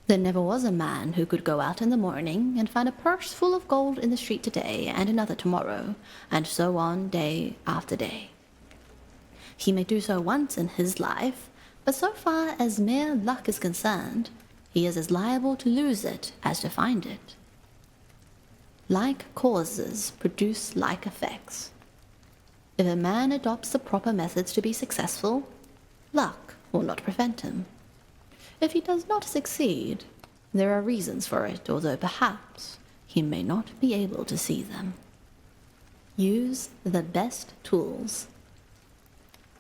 There never was a man who could go out in the morning and find a purse full of gold in the street today and another tomorrow, and so on day after day. He may do so once in his life, but so far as mere luck is concerned, he is as liable to lose it as to find it. Like causes produce like effects. If a man adopts the proper methods to be successful, luck will not prevent him. If he does not succeed, there are reasons for it, although perhaps he may not be able to see them. Use the best tools.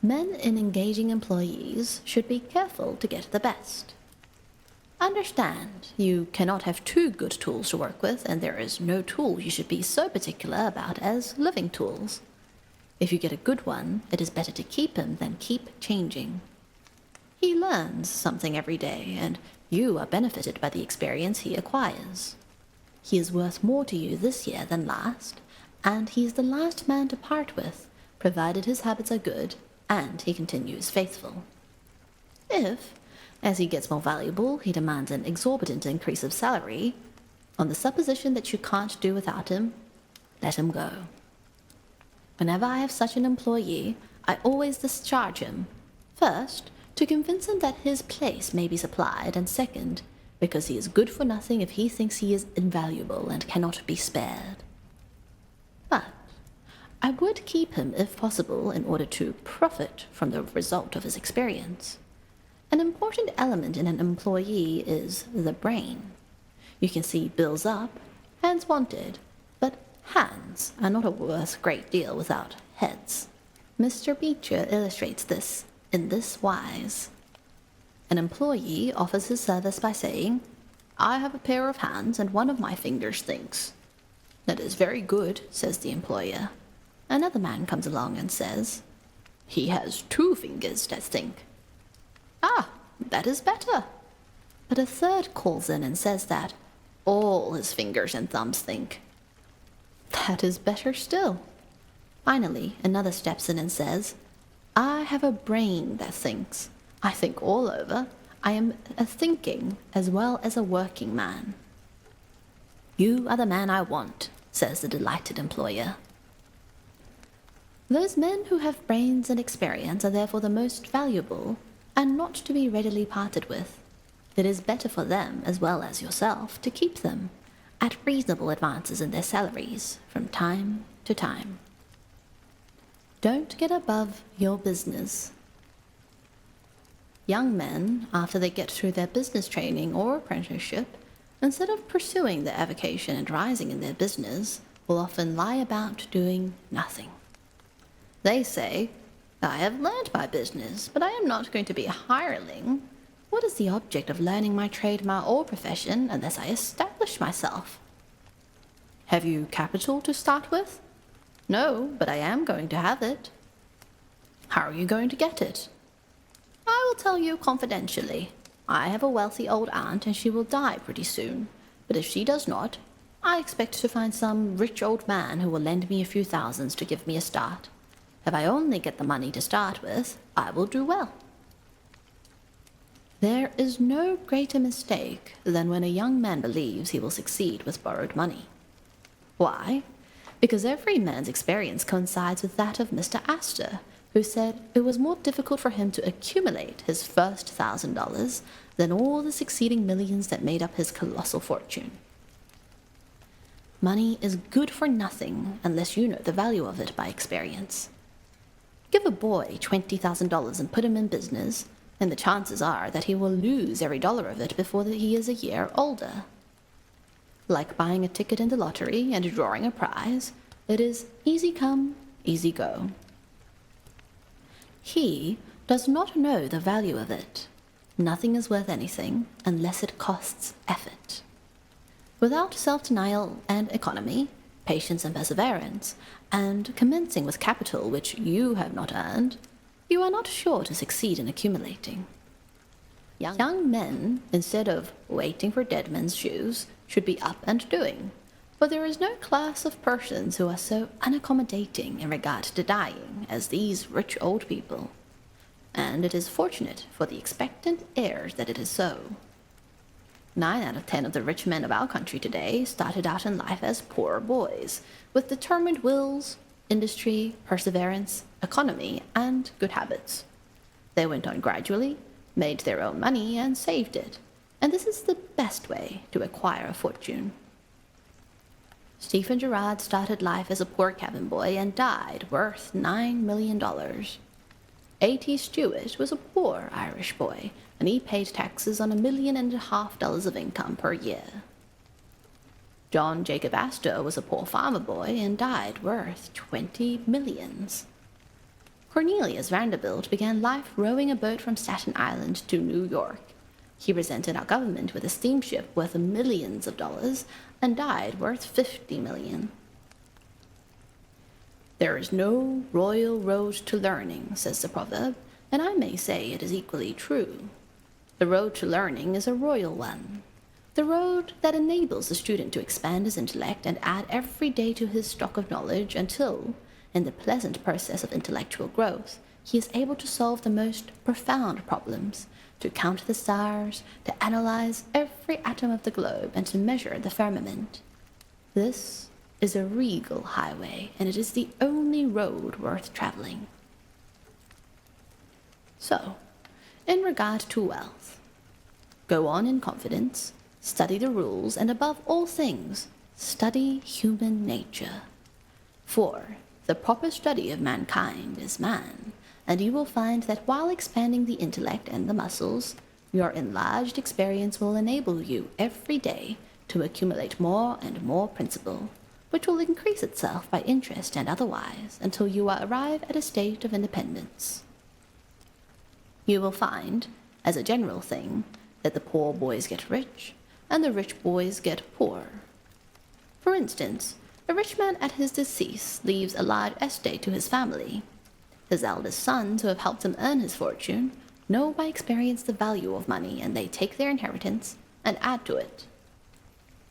Men in engaging employees should be careful to get the best. Understand, you cannot have two good tools to work with, and there is no tool you should be so particular about as living tools. If you get a good one, it is better to keep him than keep changing. He learns something every day, and you are benefited by the experience he acquires. He is worth more to you this year than last, and he is the last man to part with, provided his habits are good and he continues faithful. If, as he gets more valuable, he demands an exorbitant increase of salary, on the supposition that you can't do without him, let him go. Whenever I have such an employee, I always discharge him, first, to convince him that his place may be supplied, and second, because he is good for nothing if he thinks he is invaluable and cannot be spared. But I would keep him if possible in order to profit from the result of his experience. An important element in an employee is the brain. You can see bills up, hands wanted, but hands are not worth a great deal without heads. Mr. Beecher illustrates this in this wise. An employee offers his service by saying, "I have a pair of hands and one of my fingers thinks." "That is very good," says the employer. Another man comes along and says, "He has 2 fingers that think." "Ah, that is better." But a third calls in and says that all his fingers and thumbs think. "That is better still." Finally, another steps in and says, "I have a brain that thinks. I think all over. I am a thinking as well as a working man." "You are the man I want," says the delighted employer. Those men who have brains and experience are therefore the most valuable, and not to be readily parted with. It is better for them, as well as yourself, to keep them, at reasonable advances in their salaries, from time to time. Don't get above your business. Young men, after they get through their business training or apprenticeship, instead of pursuing their avocation and rising in their business, will often lie about doing nothing. They say, I have learned my business, but I am not going to be a hireling. What is the object of learning my trade, or profession, unless I establish myself? Have you capital to start with? No, but I am going to have it. How are you going to get it? I will tell you confidentially. I have a wealthy old aunt and she will die pretty soon. But if she does not, I expect to find some rich old man who will lend me a few thousands to give me a start. If I only get the money to start with, I will do well. There is no greater mistake than when a young man believes he will succeed with borrowed money. Why? Because every man's experience coincides with that of Mr. Astor, who said it was more difficult for him to accumulate his first $1,000 than all the succeeding millions that made up his colossal fortune. Money is good for nothing unless you know the value of it by experience. Give a boy $20,000 and put him in business, and the chances are that he will lose every dollar of it before he is a year older. Like buying a ticket in the lottery and drawing a prize, it is easy come, easy go. He does not know the value of it. Nothing is worth anything unless it costs effort. Without self-denial and economy, patience and perseverance, and commencing with capital which you have not earned, you are not sure to succeed in accumulating. Young men, instead of waiting for dead men's shoes, should be up and doing, for there is no class of persons who are so unaccommodating in regard to dying as these rich old people, and it is fortunate for the expectant heirs that it is so. 9 out of 10 of the rich men of our country today started out in life as poor boys, with determined wills, industry, perseverance, economy, and good habits. They went on gradually, made their own money, and saved it, and this is the best way to acquire a fortune. Stephen Girard started life as a poor cabin boy and died worth $9 million. A.T. Stewart was a poor Irish boy, and he paid taxes on $1.5 million of income per year. John Jacob Astor was a poor farmer boy and died worth 20 millions. Cornelius Vanderbilt began life rowing a boat from Staten Island to New York. He presented our government with a steamship worth millions of dollars and died worth 50 million. There is no royal road to learning, says the proverb, and I may say it is equally true. The road to learning is a royal one. The road that enables the student to expand his intellect and add every day to his stock of knowledge until, in the pleasant process of intellectual growth, he is able to solve the most profound problems, to count the stars, to analyze every atom of the globe, and to measure the firmament. This is a regal highway, and it is the only road worth traveling. So, in regard to wealth, go on in confidence, study the rules, and above all things, study human nature. For the proper study of mankind is man, and you will find that while expanding the intellect and the muscles, your enlarged experience will enable you every day to accumulate more and more principle, which will increase itself by interest and otherwise until you arrive at a state of independence. You will find, as a general thing, that the poor boys get rich, and the rich boys get poor. For instance, a rich man at his decease leaves a large estate to his family. His eldest sons, who have helped him earn his fortune, know by experience the value of money, and they take their inheritance and add to it.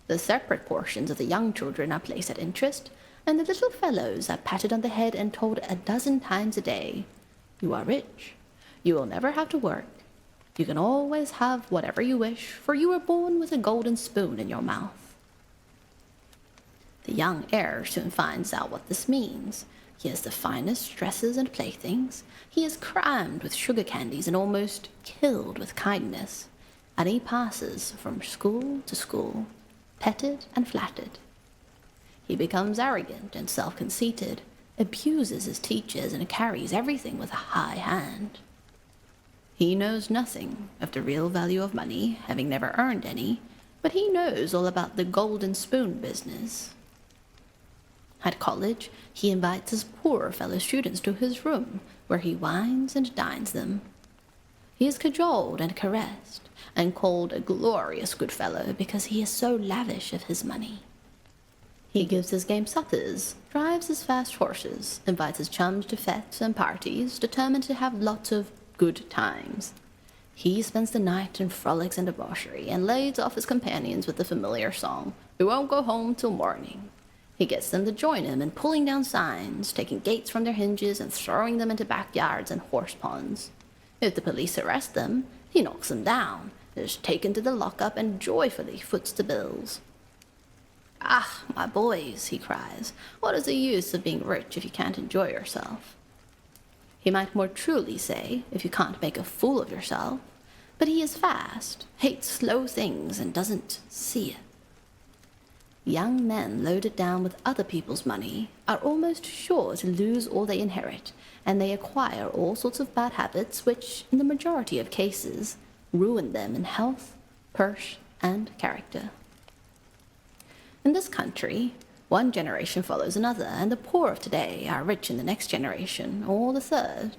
The separate portions of the young children are placed at interest, and the little fellows are patted on the head and told 12 times a day, "You are rich. You will never have to work. You can always have whatever you wish, for you were born with a golden spoon in your mouth." The young heir soon finds out what this means. He has the finest dresses and playthings. He is crammed with sugar candies and almost killed with kindness, and he passes from school to school, petted and flattered. He becomes arrogant and self-conceited, abuses his teachers, and carries everything with a high hand. He knows nothing of the real value of money, having never earned any, but he knows all about the golden spoon business. At college, he invites his poorer fellow students to his room, where he wines and dines them. He is cajoled and caressed, and called a glorious good fellow because he is so lavish of his money. He gives his game suppers, drives his fast horses, invites his chums to fetes and parties, determined to have lots of good times. He spends the night in frolics and debauchery, and lays off his companions with the familiar song, "We won't go home till morning." He gets them to join him in pulling down signs, taking gates from their hinges, and throwing them into backyards and horse ponds. If the police arrest them, he knocks them down, is taken to the lockup, and joyfully foots the bills. "Ah, my boys," he cries, "what is the use of being rich if you can't enjoy yourself?" He might more truly say, if you can't make a fool of yourself, but he is fast, hates slow things, and doesn't see it. Young men loaded down with other people's money are almost sure to lose all they inherit, and they acquire all sorts of bad habits which, in the majority of cases, ruin them in health, purse, and character. In this country, one generation follows another, and the poor of today are rich in the next generation, or the third.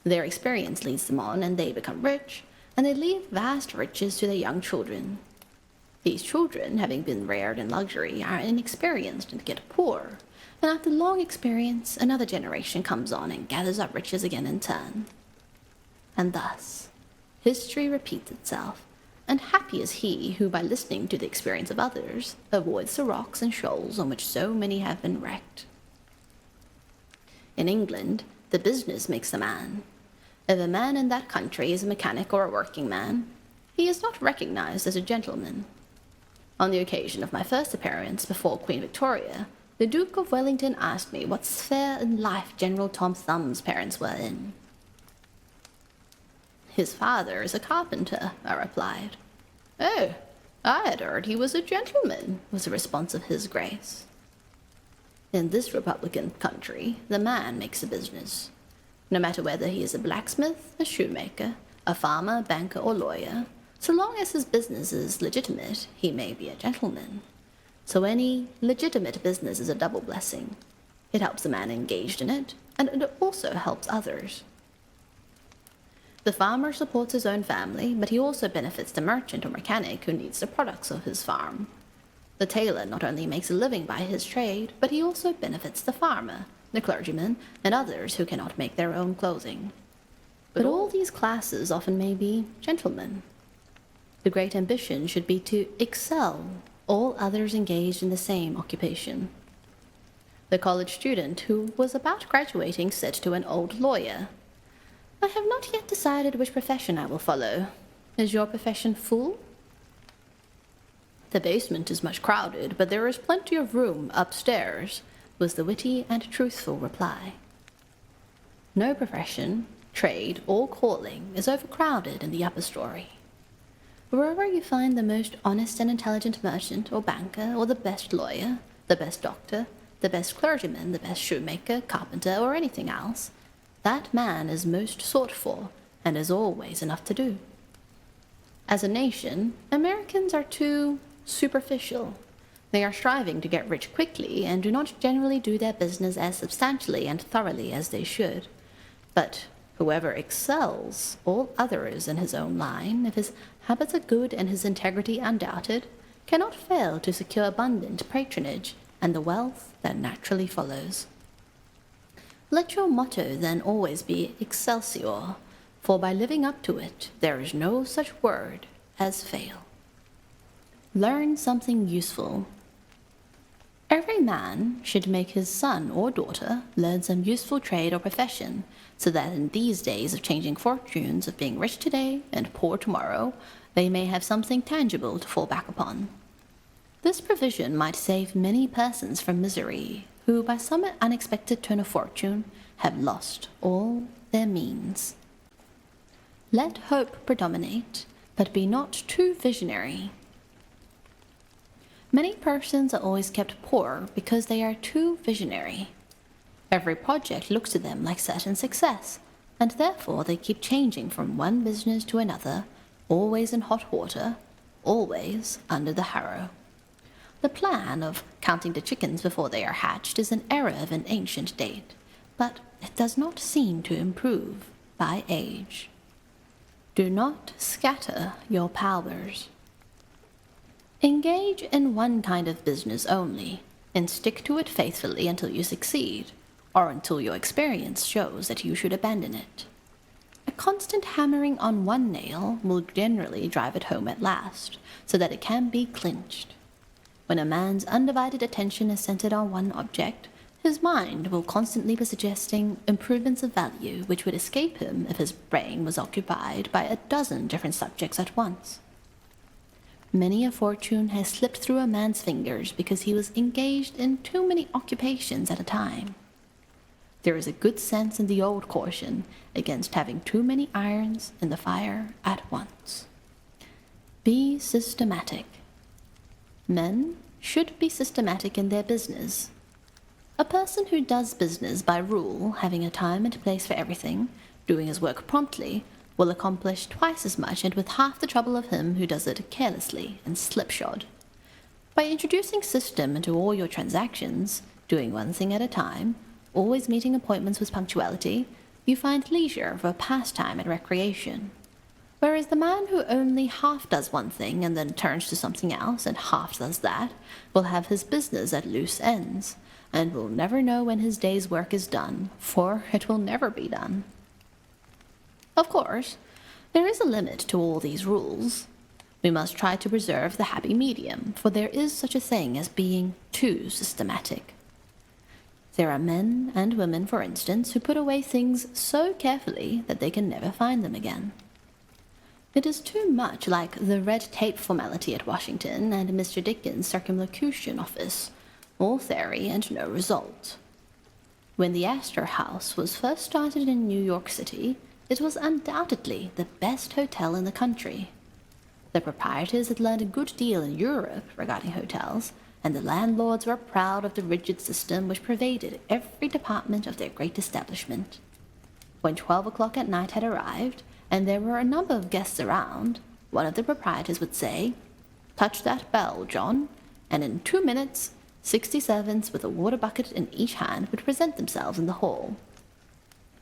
Their experience leads them on, and they become rich, and they leave vast riches to their young children. These children, having been reared in luxury, are inexperienced and get poor, and after long experience, another generation comes on and gathers up riches again in turn. And thus, history repeats itself, and happy is he who, by listening to the experience of others, avoids the rocks and shoals on which so many have been wrecked. In England, the business makes the man. If a man in that country is a mechanic or a working man, he is not recognized as a gentleman. On the occasion of my first appearance before Queen Victoria, the Duke of Wellington asked me what sphere in life General Tom Thumb's parents were in. "His father is a carpenter," I replied. "Oh, I had heard he was a gentleman," was the response of His Grace. In this republican country, the man makes a business. No matter whether he is a blacksmith, a shoemaker, a farmer, banker, or lawyer, so long as his business is legitimate, he may be a gentleman. So any legitimate business is a double blessing. It helps the man engaged in it, and it also helps others. The farmer supports his own family, but he also benefits the merchant or mechanic who needs the products of his farm. The tailor not only makes a living by his trade, but he also benefits the farmer, the clergyman, and others who cannot make their own clothing. But all these classes often may be gentlemen. The great ambition should be to excel all others engaged in the same occupation. The college student who was about graduating said to an old lawyer, "I have not yet decided which profession I will follow. Is your profession full?" "The basement is much crowded, but there is plenty of room upstairs," was the witty and truthful reply. No profession, trade, or calling is overcrowded in the upper story. Wherever you find the most honest and intelligent merchant or banker, or the best lawyer, the best doctor, the best clergyman, the best shoemaker, carpenter, or anything else, that man is most sought for, and has always enough to do. As a nation, Americans are too superficial. They are striving to get rich quickly, and do not generally do their business as substantially and thoroughly as they should. But whoever excels all others in his own line, if his habits are good and his integrity undoubted, cannot fail to secure abundant patronage and the wealth that naturally follows. Let your motto then always be Excelsior, for by living up to it, there is no such word as fail. Learn something useful. Every man should make his son or daughter learn some useful trade or profession, so that in these days of changing fortunes, of being rich today and poor tomorrow, they may have something tangible to fall back upon. This provision might save many persons from misery, who by some unexpected turn of fortune have lost all their means. Let hope predominate, but be not too visionary. Many persons are always kept poor because they are too visionary. Every project looks to them like certain success, and therefore they keep changing from one business to another, always in hot water, always under the harrow. The plan of counting the chickens before they are hatched is an error of an ancient date, but it does not seem to improve by age. Do not scatter your powers. Engage in one kind of business only, and stick to it faithfully until you succeed, or until your experience shows that you should abandon it. A constant hammering on one nail will generally drive it home at last, so that it can be clinched. When a man's undivided attention is centered on one object, his mind will constantly be suggesting improvements of value which would escape him if his brain was occupied by a dozen different subjects at once. Many a fortune has slipped through a man's fingers because he was engaged in too many occupations at a time. There is a good sense in the old caution against having too many irons in the fire at once. Be systematic. Men should be systematic in their business. A person who does business by rule, having a time and place for everything, doing his work promptly, will accomplish twice as much and with half the trouble of him who does it carelessly and slipshod. By introducing system into all your transactions, doing one thing at a time, always meeting appointments with punctuality, you find leisure for pastime and recreation. Whereas the man who only half does one thing and then turns to something else and half does that will have his business at loose ends, and will never know when his day's work is done, for it will never be done. Of course, there is a limit to all these rules. We must try to preserve the happy medium, for there is such a thing as being too systematic. There are men and women, for instance, who put away things so carefully that they can never find them again. It is too much like the red tape formality at Washington and Mr. Dickens' circumlocution office, all theory and no result. When the Astor House was first started in New York City, it was undoubtedly the best hotel in the country. The proprietors had learned a good deal in Europe regarding hotels, and the landlords were proud of the rigid system which pervaded every department of their great establishment. When 12 o'clock at night had arrived, and there were a number of guests around, one of the proprietors would say, "Touch that bell, John," and in 2 minutes, 60 servants with a water bucket in each hand would present themselves in the hall.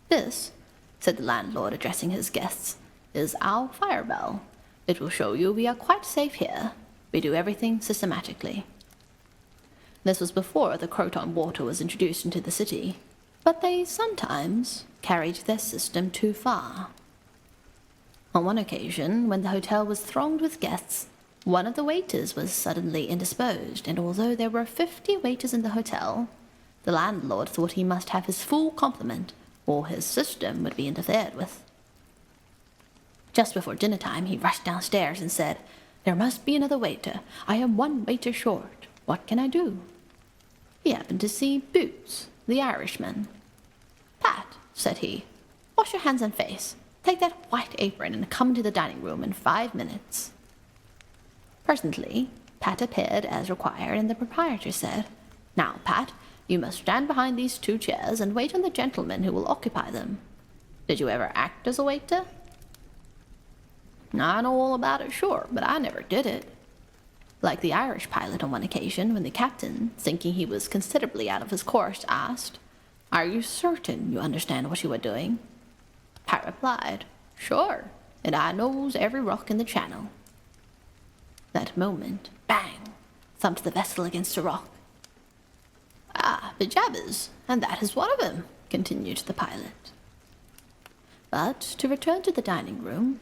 "This," said the landlord, addressing his guests, "is our fire bell. It will show you we are quite safe here. We do everything systematically." This was before the Croton water was introduced into the city, but they sometimes carried their system too far. On one occasion, when the hotel was thronged with guests, one of the waiters was suddenly indisposed, and although there were 50 waiters in the hotel, the landlord thought he must have his full complement, or his system would be interfered with. Just before dinner time, he rushed downstairs and said, "There must be another waiter. I am one waiter short. What can I do?" He happened to see Boots, the Irishman. "Pat," said he, "wash your hands and face. Take that white apron and come into the dining room in 5 minutes." Presently, Pat appeared as required, and the proprietor said, "Now, Pat, you must stand behind these 2 chairs and wait on the gentleman who will occupy them. Did you ever act as a waiter?" "I know all about it, sure, but I never did it." Like the Irish pilot on one occasion, when the captain, thinking he was considerably out of his course, asked, "Are you certain you understand what you are doing?" Pat replied, "Sure, and I knows every rock in the channel." That moment, bang, thumped the vessel against a rock. "Ah, bejabbers, and that is one of 'em," continued the pilot. But to return to the dining room,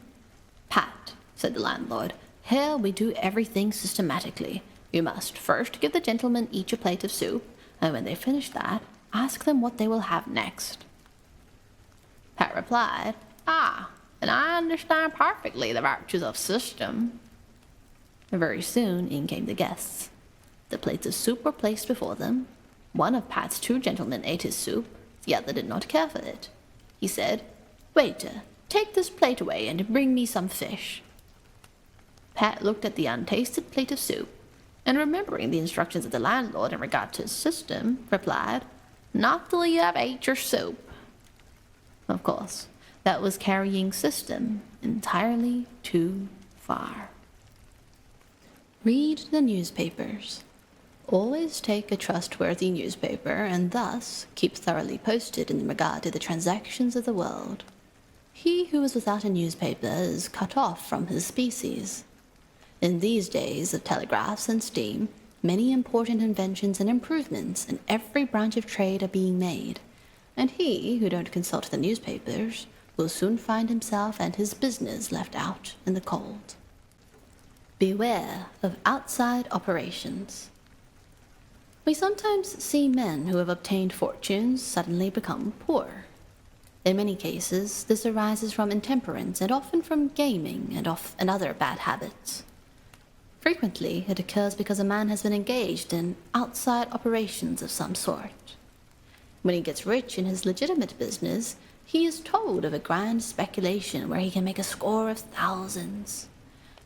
"Pat," said the landlord, "here we do everything systematically. You must first give the gentlemen each a plate of soup, and when they finish that, ask them what they will have next." Pat replied, "Ah, and I understand perfectly the virtues of system." Very soon in came the guests. The plates of soup were placed before them. One of Pat's 2 gentlemen ate his soup, the other did not care for it. He said, "Waiter, take this plate away and bring me some fish." Pat looked at the untasted plate of soup, and remembering the instructions of the landlord in regard to his system, replied, not till you have ate your soup. Of course, that was carrying system entirely too far. Read the newspapers. Always take a trustworthy newspaper and thus keep thoroughly posted in regard to the transactions of the world. He who is without a newspaper is cut off from his species. In these days of telegraphs and steam, many important inventions and improvements in every branch of trade are being made, and he who don't consult the newspapers will soon find himself and his business left out in the cold. Beware of outside operations. We sometimes see men who have obtained fortunes suddenly become poor. In many cases, this arises from intemperance and often from gaming and other bad habits. Frequently, it occurs because a man has been engaged in outside operations of some sort. When he gets rich in his legitimate business, he is told of a grand speculation where he can make a score of thousands.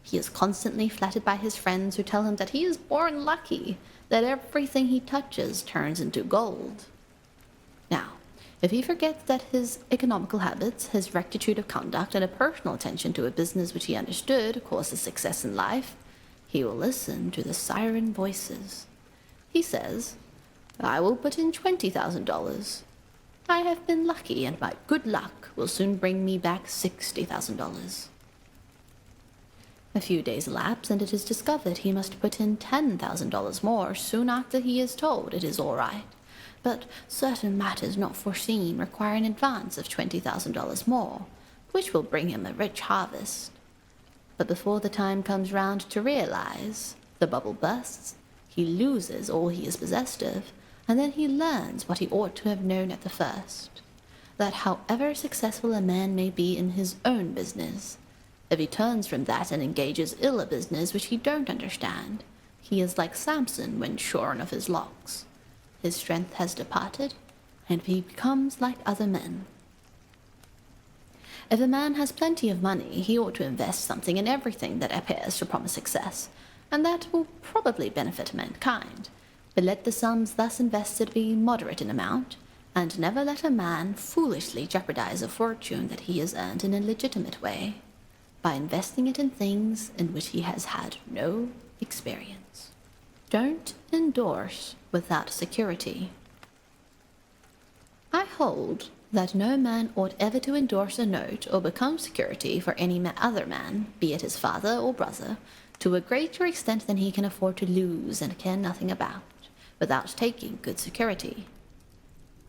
He is constantly flattered by his friends who tell him that he is born lucky, that everything he touches turns into gold. Now, if he forgets that his economical habits, his rectitude of conduct, and a personal attention to a business which he understood causes success in life, he will listen to the siren voices. He says, "I will put in $20,000. I have been lucky, and my good luck will soon bring me back $60,000. A few days elapse, and it is discovered he must put in $10,000 more soon after he is told it is all right. But certain matters not foreseen require an advance of $20,000 more, which will bring him a rich harvest. But before the time comes round to realize, the bubble bursts, he loses all he is possessed of, and then he learns what he ought to have known at the first, that however successful a man may be in his own business, if he turns from that and engages ill a business which he don't understand, he is like Samson when shorn of his locks. His strength has departed, and he becomes like other men. If a man has plenty of money, he ought to invest something in everything that appears to promise success, and that will probably benefit mankind. But let the sums thus invested be moderate in amount, and never let a man foolishly jeopardize a fortune that he has earned in a legitimate way, by investing it in things in which he has had no experience. Don't endorse without security. I hold that no man ought ever to endorse a note or become security for any other man, be it his father or brother, to a greater extent than he can afford to lose and care nothing about, without taking good security.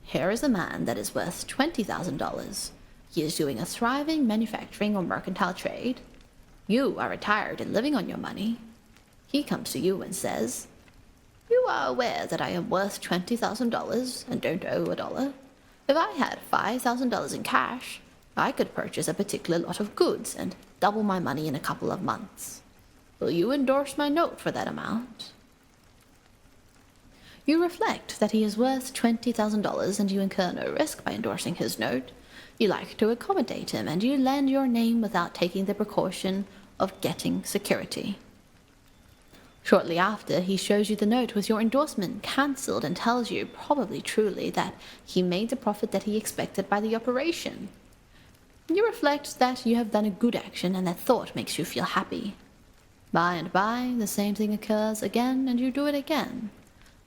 Here is a man that is worth $20,000. He is doing a thriving manufacturing or mercantile trade. You are retired and living on your money. He comes to you and says, "You are aware that I am worth $20,000 and don't owe a dollar. If I had $5,000 in cash, I could purchase a particular lot of goods and double my money in a couple of months. Will you endorse my note for that amount?" You reflect that he is worth $20,000 and you incur no risk by endorsing his note. You like to accommodate him, and you lend your name without taking the precaution of getting security. Shortly after, he shows you the note with your endorsement cancelled and tells you, probably truly, that he made the profit that he expected by the operation. You reflect that you have done a good action, and that thought makes you feel happy. By and by, the same thing occurs again, and you do it again.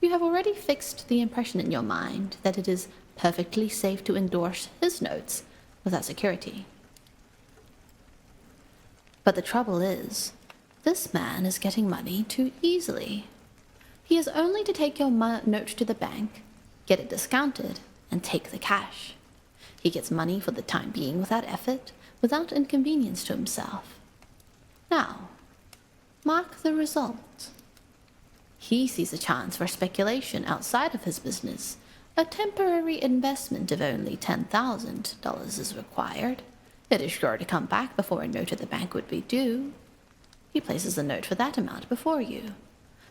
You have already fixed the impression in your mind that it is perfectly safe to endorse his notes without security. But the trouble is, this man is getting money too easily. He has only to take your note to the bank, get it discounted, and take the cash. He gets money for the time being without effort, without inconvenience to himself. Now, mark the result. He sees a chance for speculation outside of his business. A temporary investment of only $10,000 is required. It is sure to come back before a note at the bank would be due. He places a note for that amount before you.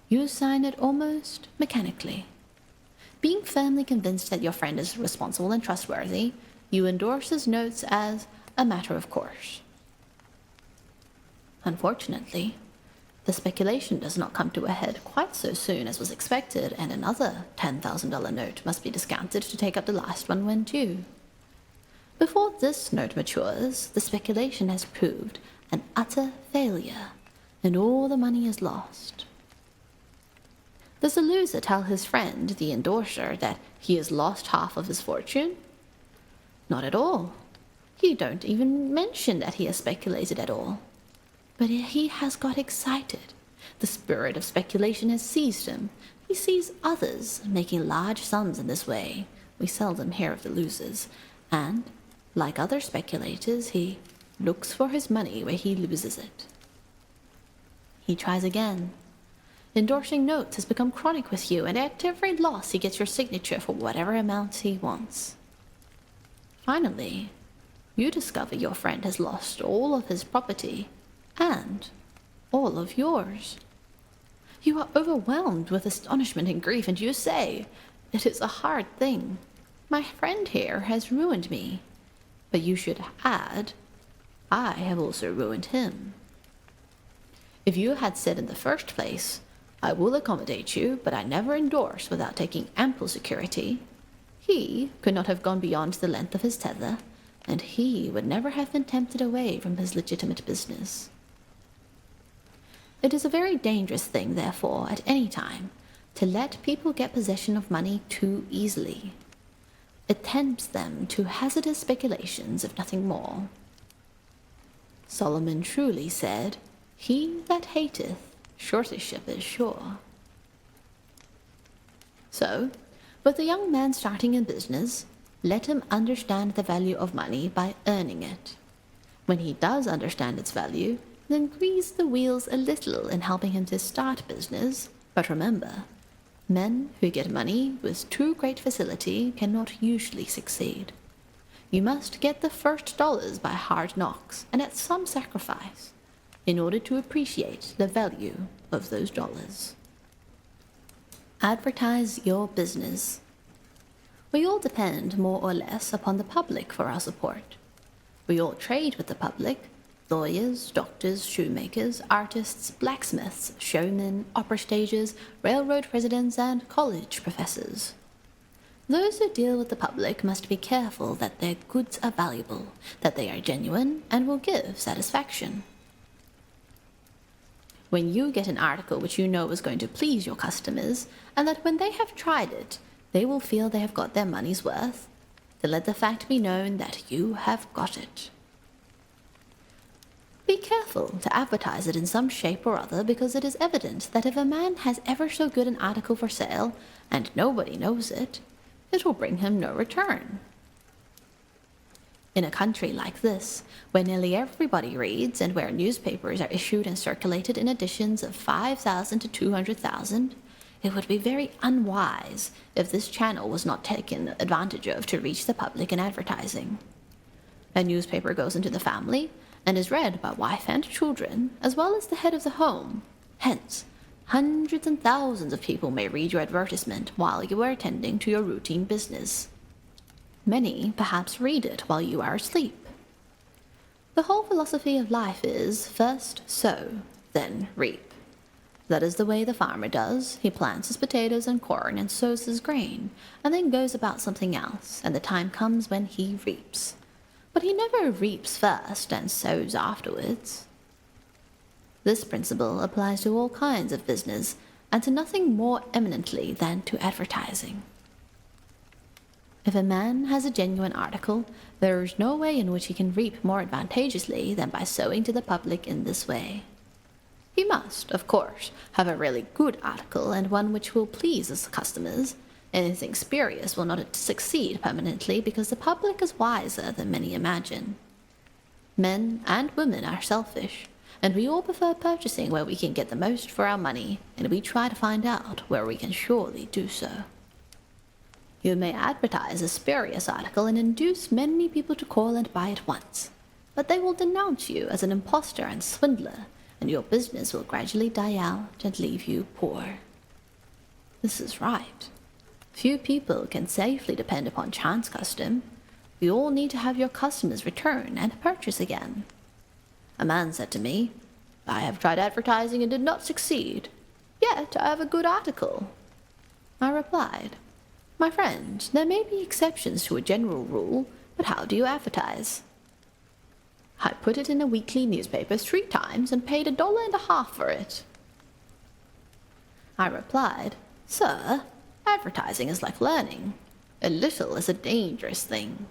You sign it almost mechanically. Being firmly convinced that your friend is responsible and trustworthy, you endorse his notes as a matter of course. Unfortunately, The speculation does not come to a head quite so soon as was expected, and another $10,000 note must be discounted to take up the last one when due. Before this note matures, the speculation has proved an utter failure, and all the money is lost. Does the loser tell his friend, the endorser, that he has lost half of his fortune? Not at all. He don't even mention that he has speculated at all. But he has got excited. The spirit of speculation has seized him. He sees others making large sums in this way. We seldom hear of the losers. And, like other speculators, he looks for his money where he loses it. He tries again. Endorsing notes has become chronic with you, and at every loss he gets your signature for whatever amount he wants. Finally, you discover your friend has lost all of his property and all of yours. You are overwhelmed with astonishment and grief, and you say, "It is a hard thing. My friend here has ruined me." But you should add, "I have also ruined him." If you had said in the first place, "I will accommodate you, but I never endorse without taking ample security," he could not have gone beyond the length of his tether, and he would never have been tempted away from his legitimate business. It is a very dangerous thing, therefore, at any time, to let people get possession of money too easily. It tempts them to hazardous speculations, if nothing more. Solomon truly said, "He that hateth, suretyship is sure." So, with a young man starting in business, let him understand the value of money by earning it. When he does understand its value, then grease the wheels a little in helping him to start business. But remember, men who get money with too great facility cannot usually succeed. You must get the first dollars by hard knocks and at some sacrifice in order to appreciate the value of those dollars. Advertise your business. We all depend more or less upon the public for our support. We all trade with the public: lawyers, doctors, shoemakers, artists, blacksmiths, showmen, opera stagers, railroad presidents, and college professors. Those who deal with the public must be careful that their goods are valuable, that they are genuine, and will give satisfaction. When you get an article which you know is going to please your customers, and that when they have tried it, they will feel they have got their money's worth, then let the fact be known that you have got it. Be careful to advertise it in some shape or other, because it is evident that if a man has ever so good an article for sale, and nobody knows it, it will bring him no return. In a country like this, where nearly everybody reads, and where newspapers are issued and circulated in editions of 5,000 to 200,000, it would be very unwise if this channel was not taken advantage of to reach the public in advertising. A newspaper goes into the family and is read by wife and children, as well as the head of the home. Hence, hundreds and thousands of people may read your advertisement while you are attending to your routine business. Many perhaps read it while you are asleep. The whole philosophy of life is first sow, then reap. That is the way the farmer does. He plants his potatoes and corn and sows his grain, and then goes about something else, and the time comes when he reaps. But he never reaps first and sows afterwards. This principle applies to all kinds of business, and to nothing more eminently than to advertising. If a man has a genuine article, there is no way in which he can reap more advantageously than by sowing to the public in this way. He must, of course, have a really good article, and one which will please his customers. Anything spurious will not succeed permanently, because the public is wiser than many imagine. Men and women are selfish, and we all prefer purchasing where we can get the most for our money, and we try to find out where we can surely do so. You may advertise a spurious article and induce many people to call and buy at once, but they will denounce you as an impostor and swindler, and your business will gradually die out and leave you poor. This is right. Few people can safely depend upon chance custom. We all need to have your customers return and purchase again. A man said to me, I have tried advertising and did not succeed. Yet I have a good article. I replied, My friend, there may be exceptions to a general rule, but how do you advertise? I put it in a weekly newspaper 3 times and paid $1.50 for it. I replied, Sir, advertising is like learning. A little is a dangerous thing.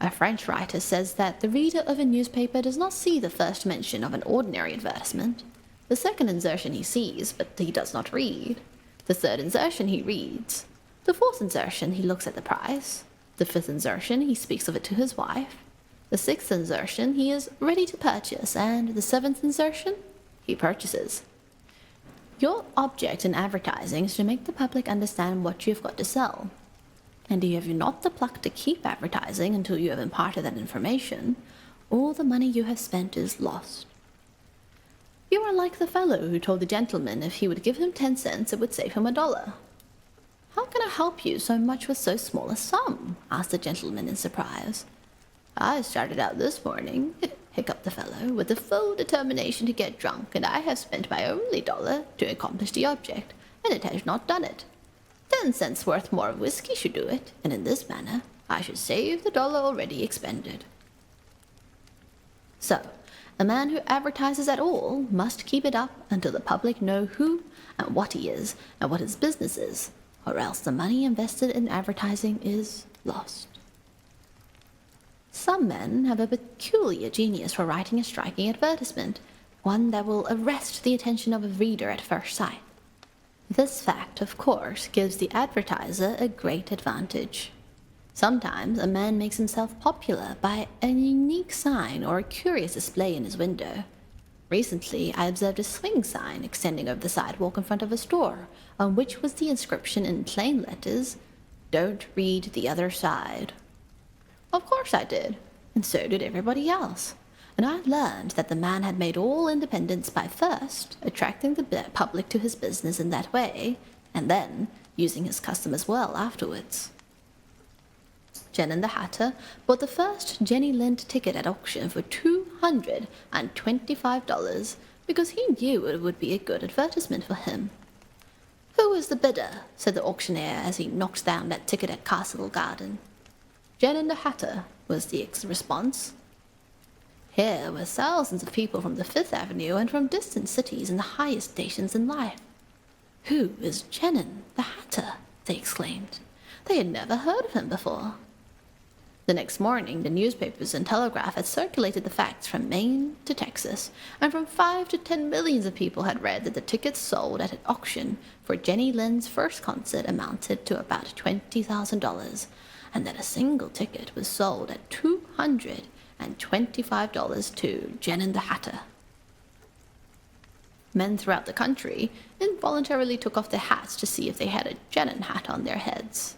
A French writer says that the reader of a newspaper does not see the first mention of an ordinary advertisement. The second insertion he sees, but he does not read. The third insertion he reads. The fourth insertion he looks at the price. The fifth insertion he speaks of it to his wife. The sixth insertion he is ready to purchase, and the seventh insertion he purchases. Your object in advertising is to make the public understand what you have got to sell. And if you have not the pluck to keep advertising until you have imparted that information, all the money you have spent is lost. You are like the fellow who told the gentleman if he would give him 10 cents, it would save him $1. How can I help you so much with so small a sum? Asked the gentleman in surprise. I started out this morning, hiccuped the fellow, with the full determination to get drunk, and I have spent my only $1 to accomplish the object, and it has not done it. 10 cents worth more of whiskey should do it, and in this manner I should save the $1 already expended. So, a man who advertises at all must keep it up until the public know who and what he is and what his business is, or else the money invested in advertising is lost. Some men have a peculiar genius for writing a striking advertisement, one that will arrest the attention of a reader at first sight. This fact, of course, gives the advertiser a great advantage. Sometimes a man makes himself popular by a unique sign or a curious display in his window. Recently, I observed a swing sign extending over the sidewalk in front of a store, on which was the inscription in plain letters, "Don't read the other side." Of course I did, and so did everybody else. And I learned that the man had made all independence by first attracting the public to his business in that way, and then using his customers well afterwards. Jen the Hatter bought the first Jenny Lind ticket at auction for $225 because he knew it would be a good advertisement for him. "Who is the bidder?" said the auctioneer as he knocked down that ticket at Castle Garden. "Jen the Hatter," was the response. Here were thousands of people from the Fifth Avenue and from distant cities in the highest stations in life. "Who is Jen the Hatter?" they exclaimed. They had never heard of him before. The next morning, the newspapers and telegraph had circulated the facts from Maine to Texas, and from 5 to 10 millions of people had read that the tickets sold at an auction for Jenny Lind's first concert amounted to about $20,000, and that a single ticket was sold at $225 to Jen the Hatter. Men throughout the country involuntarily took off their hats to see if they had a Jenin hat on their heads.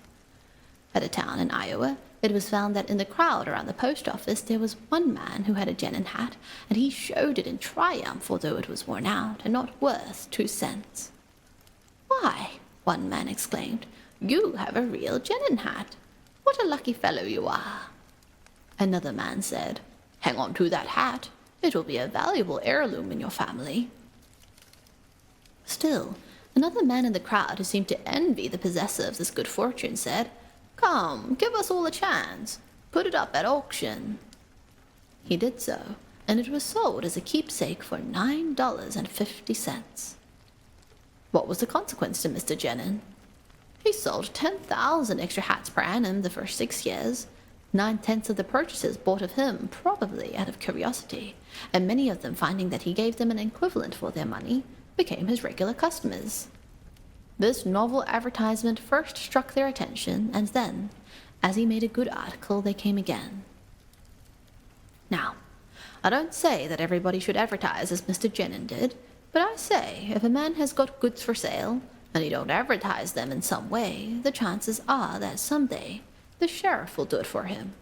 At a town in Iowa, it was found that in the crowd around the post office there was one man who had a Jenin hat, and he showed it in triumph, although it was worn out and not worth 2 cents. "Why," one man exclaimed, "you have a real Jenin hat. What a lucky fellow you are." Another man said, "Hang on to that hat. It will be a valuable heirloom in your family." Still, another man in the crowd who seemed to envy the possessor of this good fortune said, "Come, give us all a chance. Put it up at auction." He did so, and it was sold as a keepsake for $9.50. What was the consequence to Mr. Jenin? He sold 10,000 extra hats per annum the first 6 years. 9/10 of the purchasers bought of him, probably out of curiosity, and many of them, finding that he gave them an equivalent for their money, became his regular customers. This novel advertisement first struck their attention, and then, as he made a good article, they came again. Now, I don't say that everybody should advertise as Mr. Jenin did, but I say if a man has got goods for sale, and he don't advertise them in some way, the chances are that someday the sheriff will do it for him.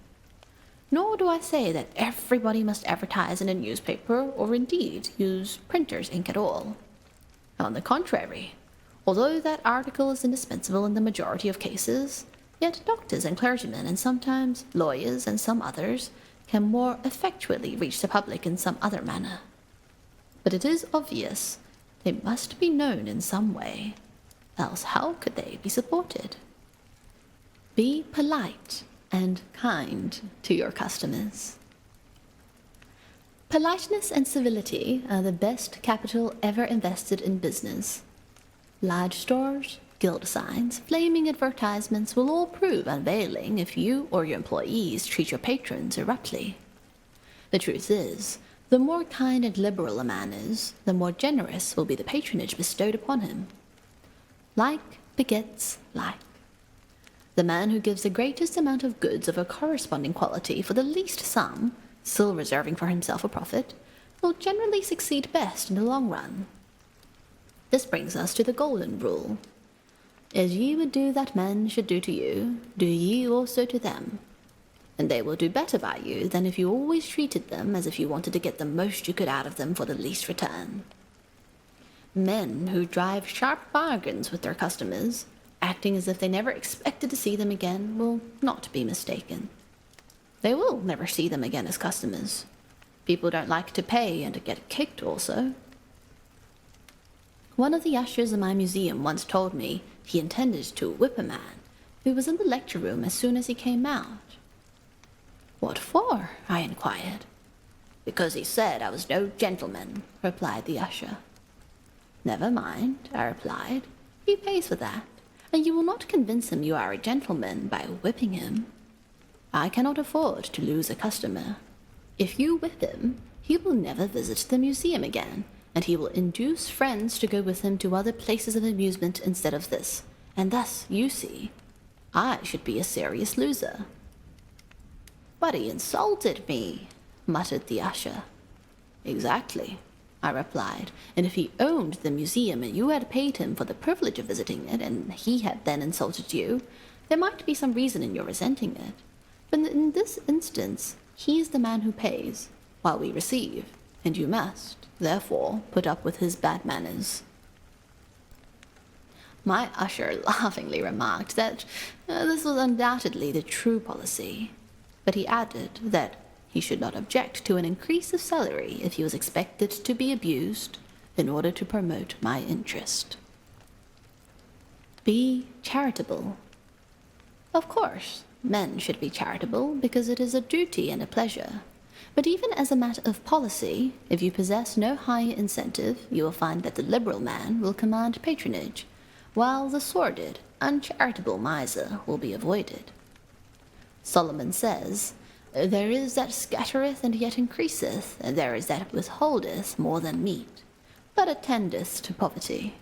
Nor do I say that everybody must advertise in a newspaper or indeed use printer's ink at all. On the contrary, although that article is indispensable in the majority of cases, yet doctors and clergymen and sometimes lawyers and some others can more effectually reach the public in some other manner. But it is obvious they must be known in some way, else how could they be supported? Be polite and kind to your customers. Politeness and civility are the best capital ever invested in business. Large stores, guild signs, flaming advertisements will all prove unavailing if you or your employees treat your patrons abruptly. The truth is, the more kind and liberal a man is, the more generous will be the patronage bestowed upon him. Like begets like. The man who gives the greatest amount of goods of a corresponding quality for the least sum, still reserving for himself a profit, will generally succeed best in the long run. This brings us to the golden rule. As ye would do that men should do to you, do ye also to them. And they will do better by you than if you always treated them as if you wanted to get the most you could out of them for the least return. Men who drive sharp bargains with their customers, acting as if they never expected to see them again, will not be mistaken. They will never see them again as customers. People don't like to pay and to get kicked also. One of the ushers in my museum once told me he intended to whip a man who was in the lecture room as soon as he came out. "What for?" I inquired. "Because he said I was no gentleman," replied the usher. "Never mind," I replied. "He pays for that, and you will not convince him you are a gentleman by whipping him. I cannot afford to lose a customer. If you whip him, he will never visit the museum again, and he will induce friends to go with him to other places of amusement instead of this, and thus, you see, I should be a serious loser." "But he insulted me," muttered the usher. "Exactly," I replied, "and if he owned the museum and you had paid him for the privilege of visiting it, and he had then insulted you, there might be some reason in your resenting it. But in this instance, he is the man who pays, while we receive, and you must, therefore, put up with his bad manners." My usher laughingly remarked that this was undoubtedly the true policy, but he added that he should not object to an increase of salary if he was expected to be abused in order to promote my interest. Be charitable. Of course, men should be charitable because it is a duty and a pleasure. But even as a matter of policy, if you possess no higher incentive, you will find that the liberal man will command patronage, while the sordid, uncharitable miser will be avoided. Solomon says, "There is that scattereth and yet increaseth, and there is that withholdeth more than meet, but attendeth to poverty."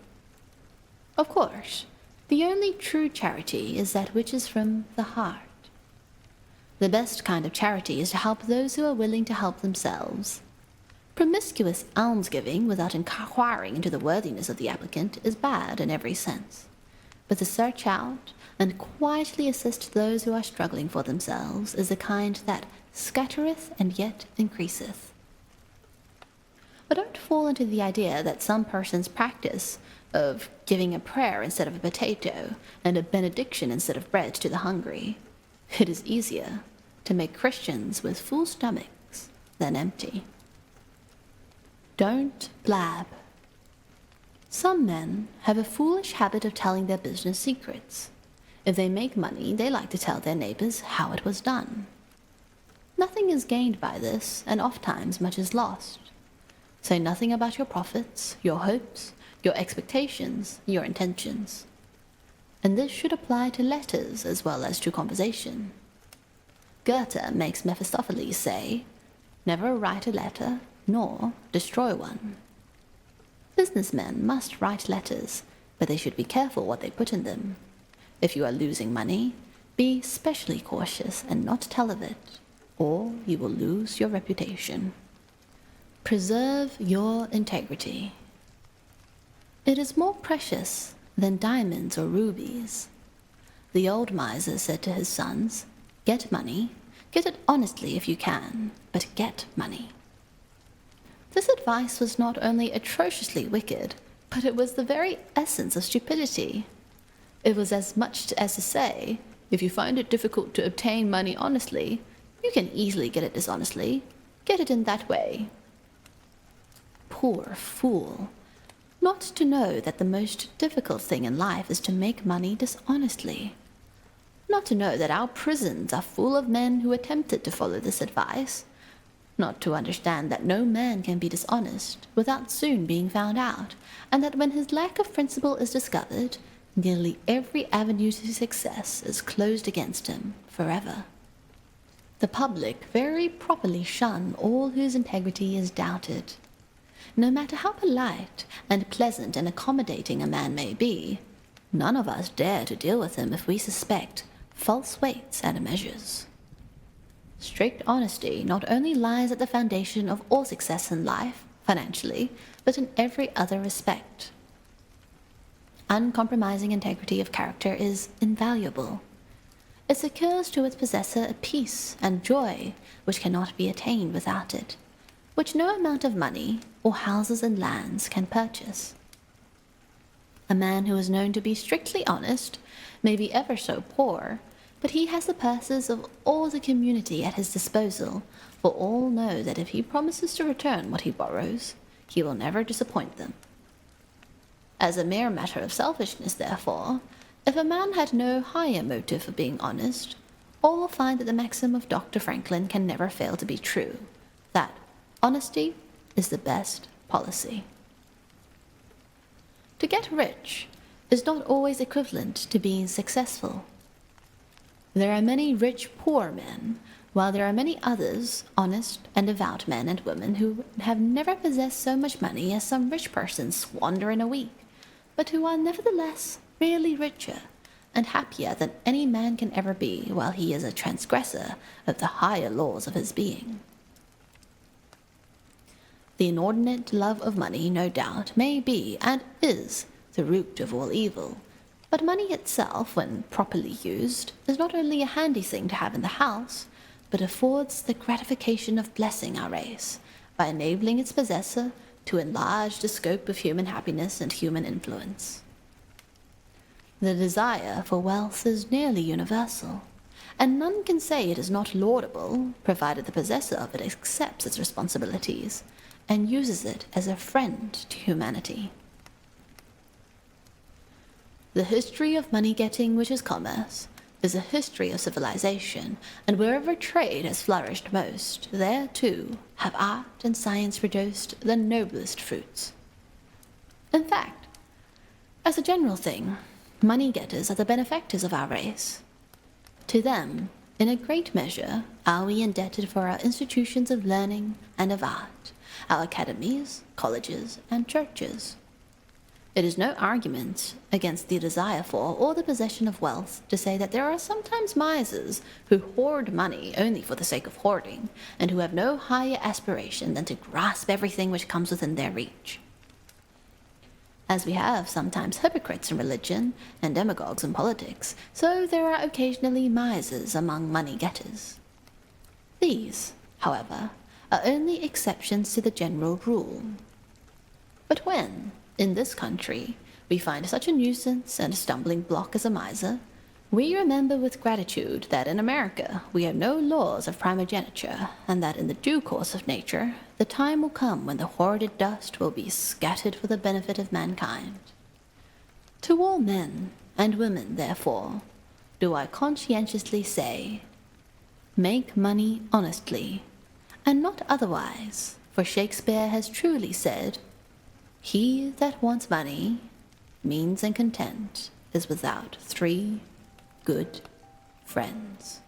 Of course, the only true charity is that which is from the heart. The best kind of charity is to help those who are willing to help themselves. Promiscuous almsgiving without inquiring into the worthiness of the applicant is bad in every sense. But to search out and quietly assist those who are struggling for themselves is the kind that scattereth and yet increaseth. But don't fall into the idea that some person's practice of giving a prayer instead of a potato and a benediction instead of bread to the hungry. It is easier to make Christians with full stomachs than empty. Don't blab. Some men have a foolish habit of telling their business secrets. If they make money, they like to tell their neighbors how it was done. Nothing is gained by this, and ofttimes much is lost. Say nothing about your profits, your hopes, your expectations, your intentions. And this should apply to letters as well as to conversation. Goethe makes Mephistopheles say, "Never write a letter, nor destroy one." Businessmen must write letters, but they should be careful what they put in them. If you are losing money, be specially cautious and not tell of it, or you will lose your reputation. Preserve your integrity. It is more precious than diamonds or rubies. The old miser said to his sons, "Get money, get it honestly if you can, but get money." This advice was not only atrociously wicked, but it was the very essence of stupidity. It was as much as to say, if you find it difficult to obtain money honestly, You can easily get it dishonestly. Get it in that way. Poor fool. Not to know that the most difficult thing in life is to make money dishonestly. Not to know that our prisons are full of men who attempted to follow this advice. Not to understand that no man can be dishonest without soon being found out, and that when his lack of principle is discovered, nearly every avenue to success is closed against him forever. The public very properly shun all whose integrity is doubted. No matter how polite and pleasant and accommodating a man may be, none of us dare to deal with him if we suspect false weights and measures. Strict honesty not only lies at the foundation of all success in life, financially, but in every other respect. Uncompromising integrity of character is invaluable. It secures to its possessor a peace and joy which cannot be attained without it, which no amount of money or houses and lands can purchase. A man who is known to be strictly honest may be ever so poor, but he has the purses of all the community at his disposal, for all know that if he promises to return what he borrows, he will never disappoint them. As a mere matter of selfishness, therefore, if a man had no higher motive for being honest, all will find that the maxim of Dr. Franklin can never fail to be true, that honesty is the best policy. To get rich is not always equivalent to being successful. There are many rich poor men, while there are many others, honest and devout men and women, who have never possessed so much money as some rich persons squander in a week, but who are nevertheless really richer and happier than any man can ever be while he is a transgressor of the higher laws of his being. The inordinate love of money, no doubt, may be and is the root of all evil, but money itself, when properly used, is not only a handy thing to have in the house, but affords the gratification of blessing our race by enabling its possessor to enlarge the scope of human happiness and human influence. The desire for wealth is nearly universal, and none can say it is not laudable, provided the possessor of it accepts its responsibilities and uses it as a friend to humanity. The history of money-getting, which is commerce, is a history of civilization, and wherever trade has flourished most, there, too, have art and science produced the noblest fruits. In fact, as a general thing, money-getters are the benefactors of our race. To them, in a great measure, are we indebted for our institutions of learning and of art, our academies, colleges, and churches. It is no argument against the desire for or the possession of wealth to say that there are sometimes misers who hoard money only for the sake of hoarding, and who have no higher aspiration than to grasp everything which comes within their reach. As we have sometimes hypocrites in religion and demagogues in politics, so there are occasionally misers among money-getters. These, however, are only exceptions to the general rule. But when, in this country, we find such a nuisance and a stumbling block as a miser, we remember with gratitude that in America we have no laws of primogeniture, and that in the due course of nature the time will come when the hoarded dust will be scattered for the benefit of mankind. To all men and women, therefore, do I conscientiously say, make money honestly, and not otherwise, for Shakespeare has truly said, he that wants money, means and content, is without 3 good friends.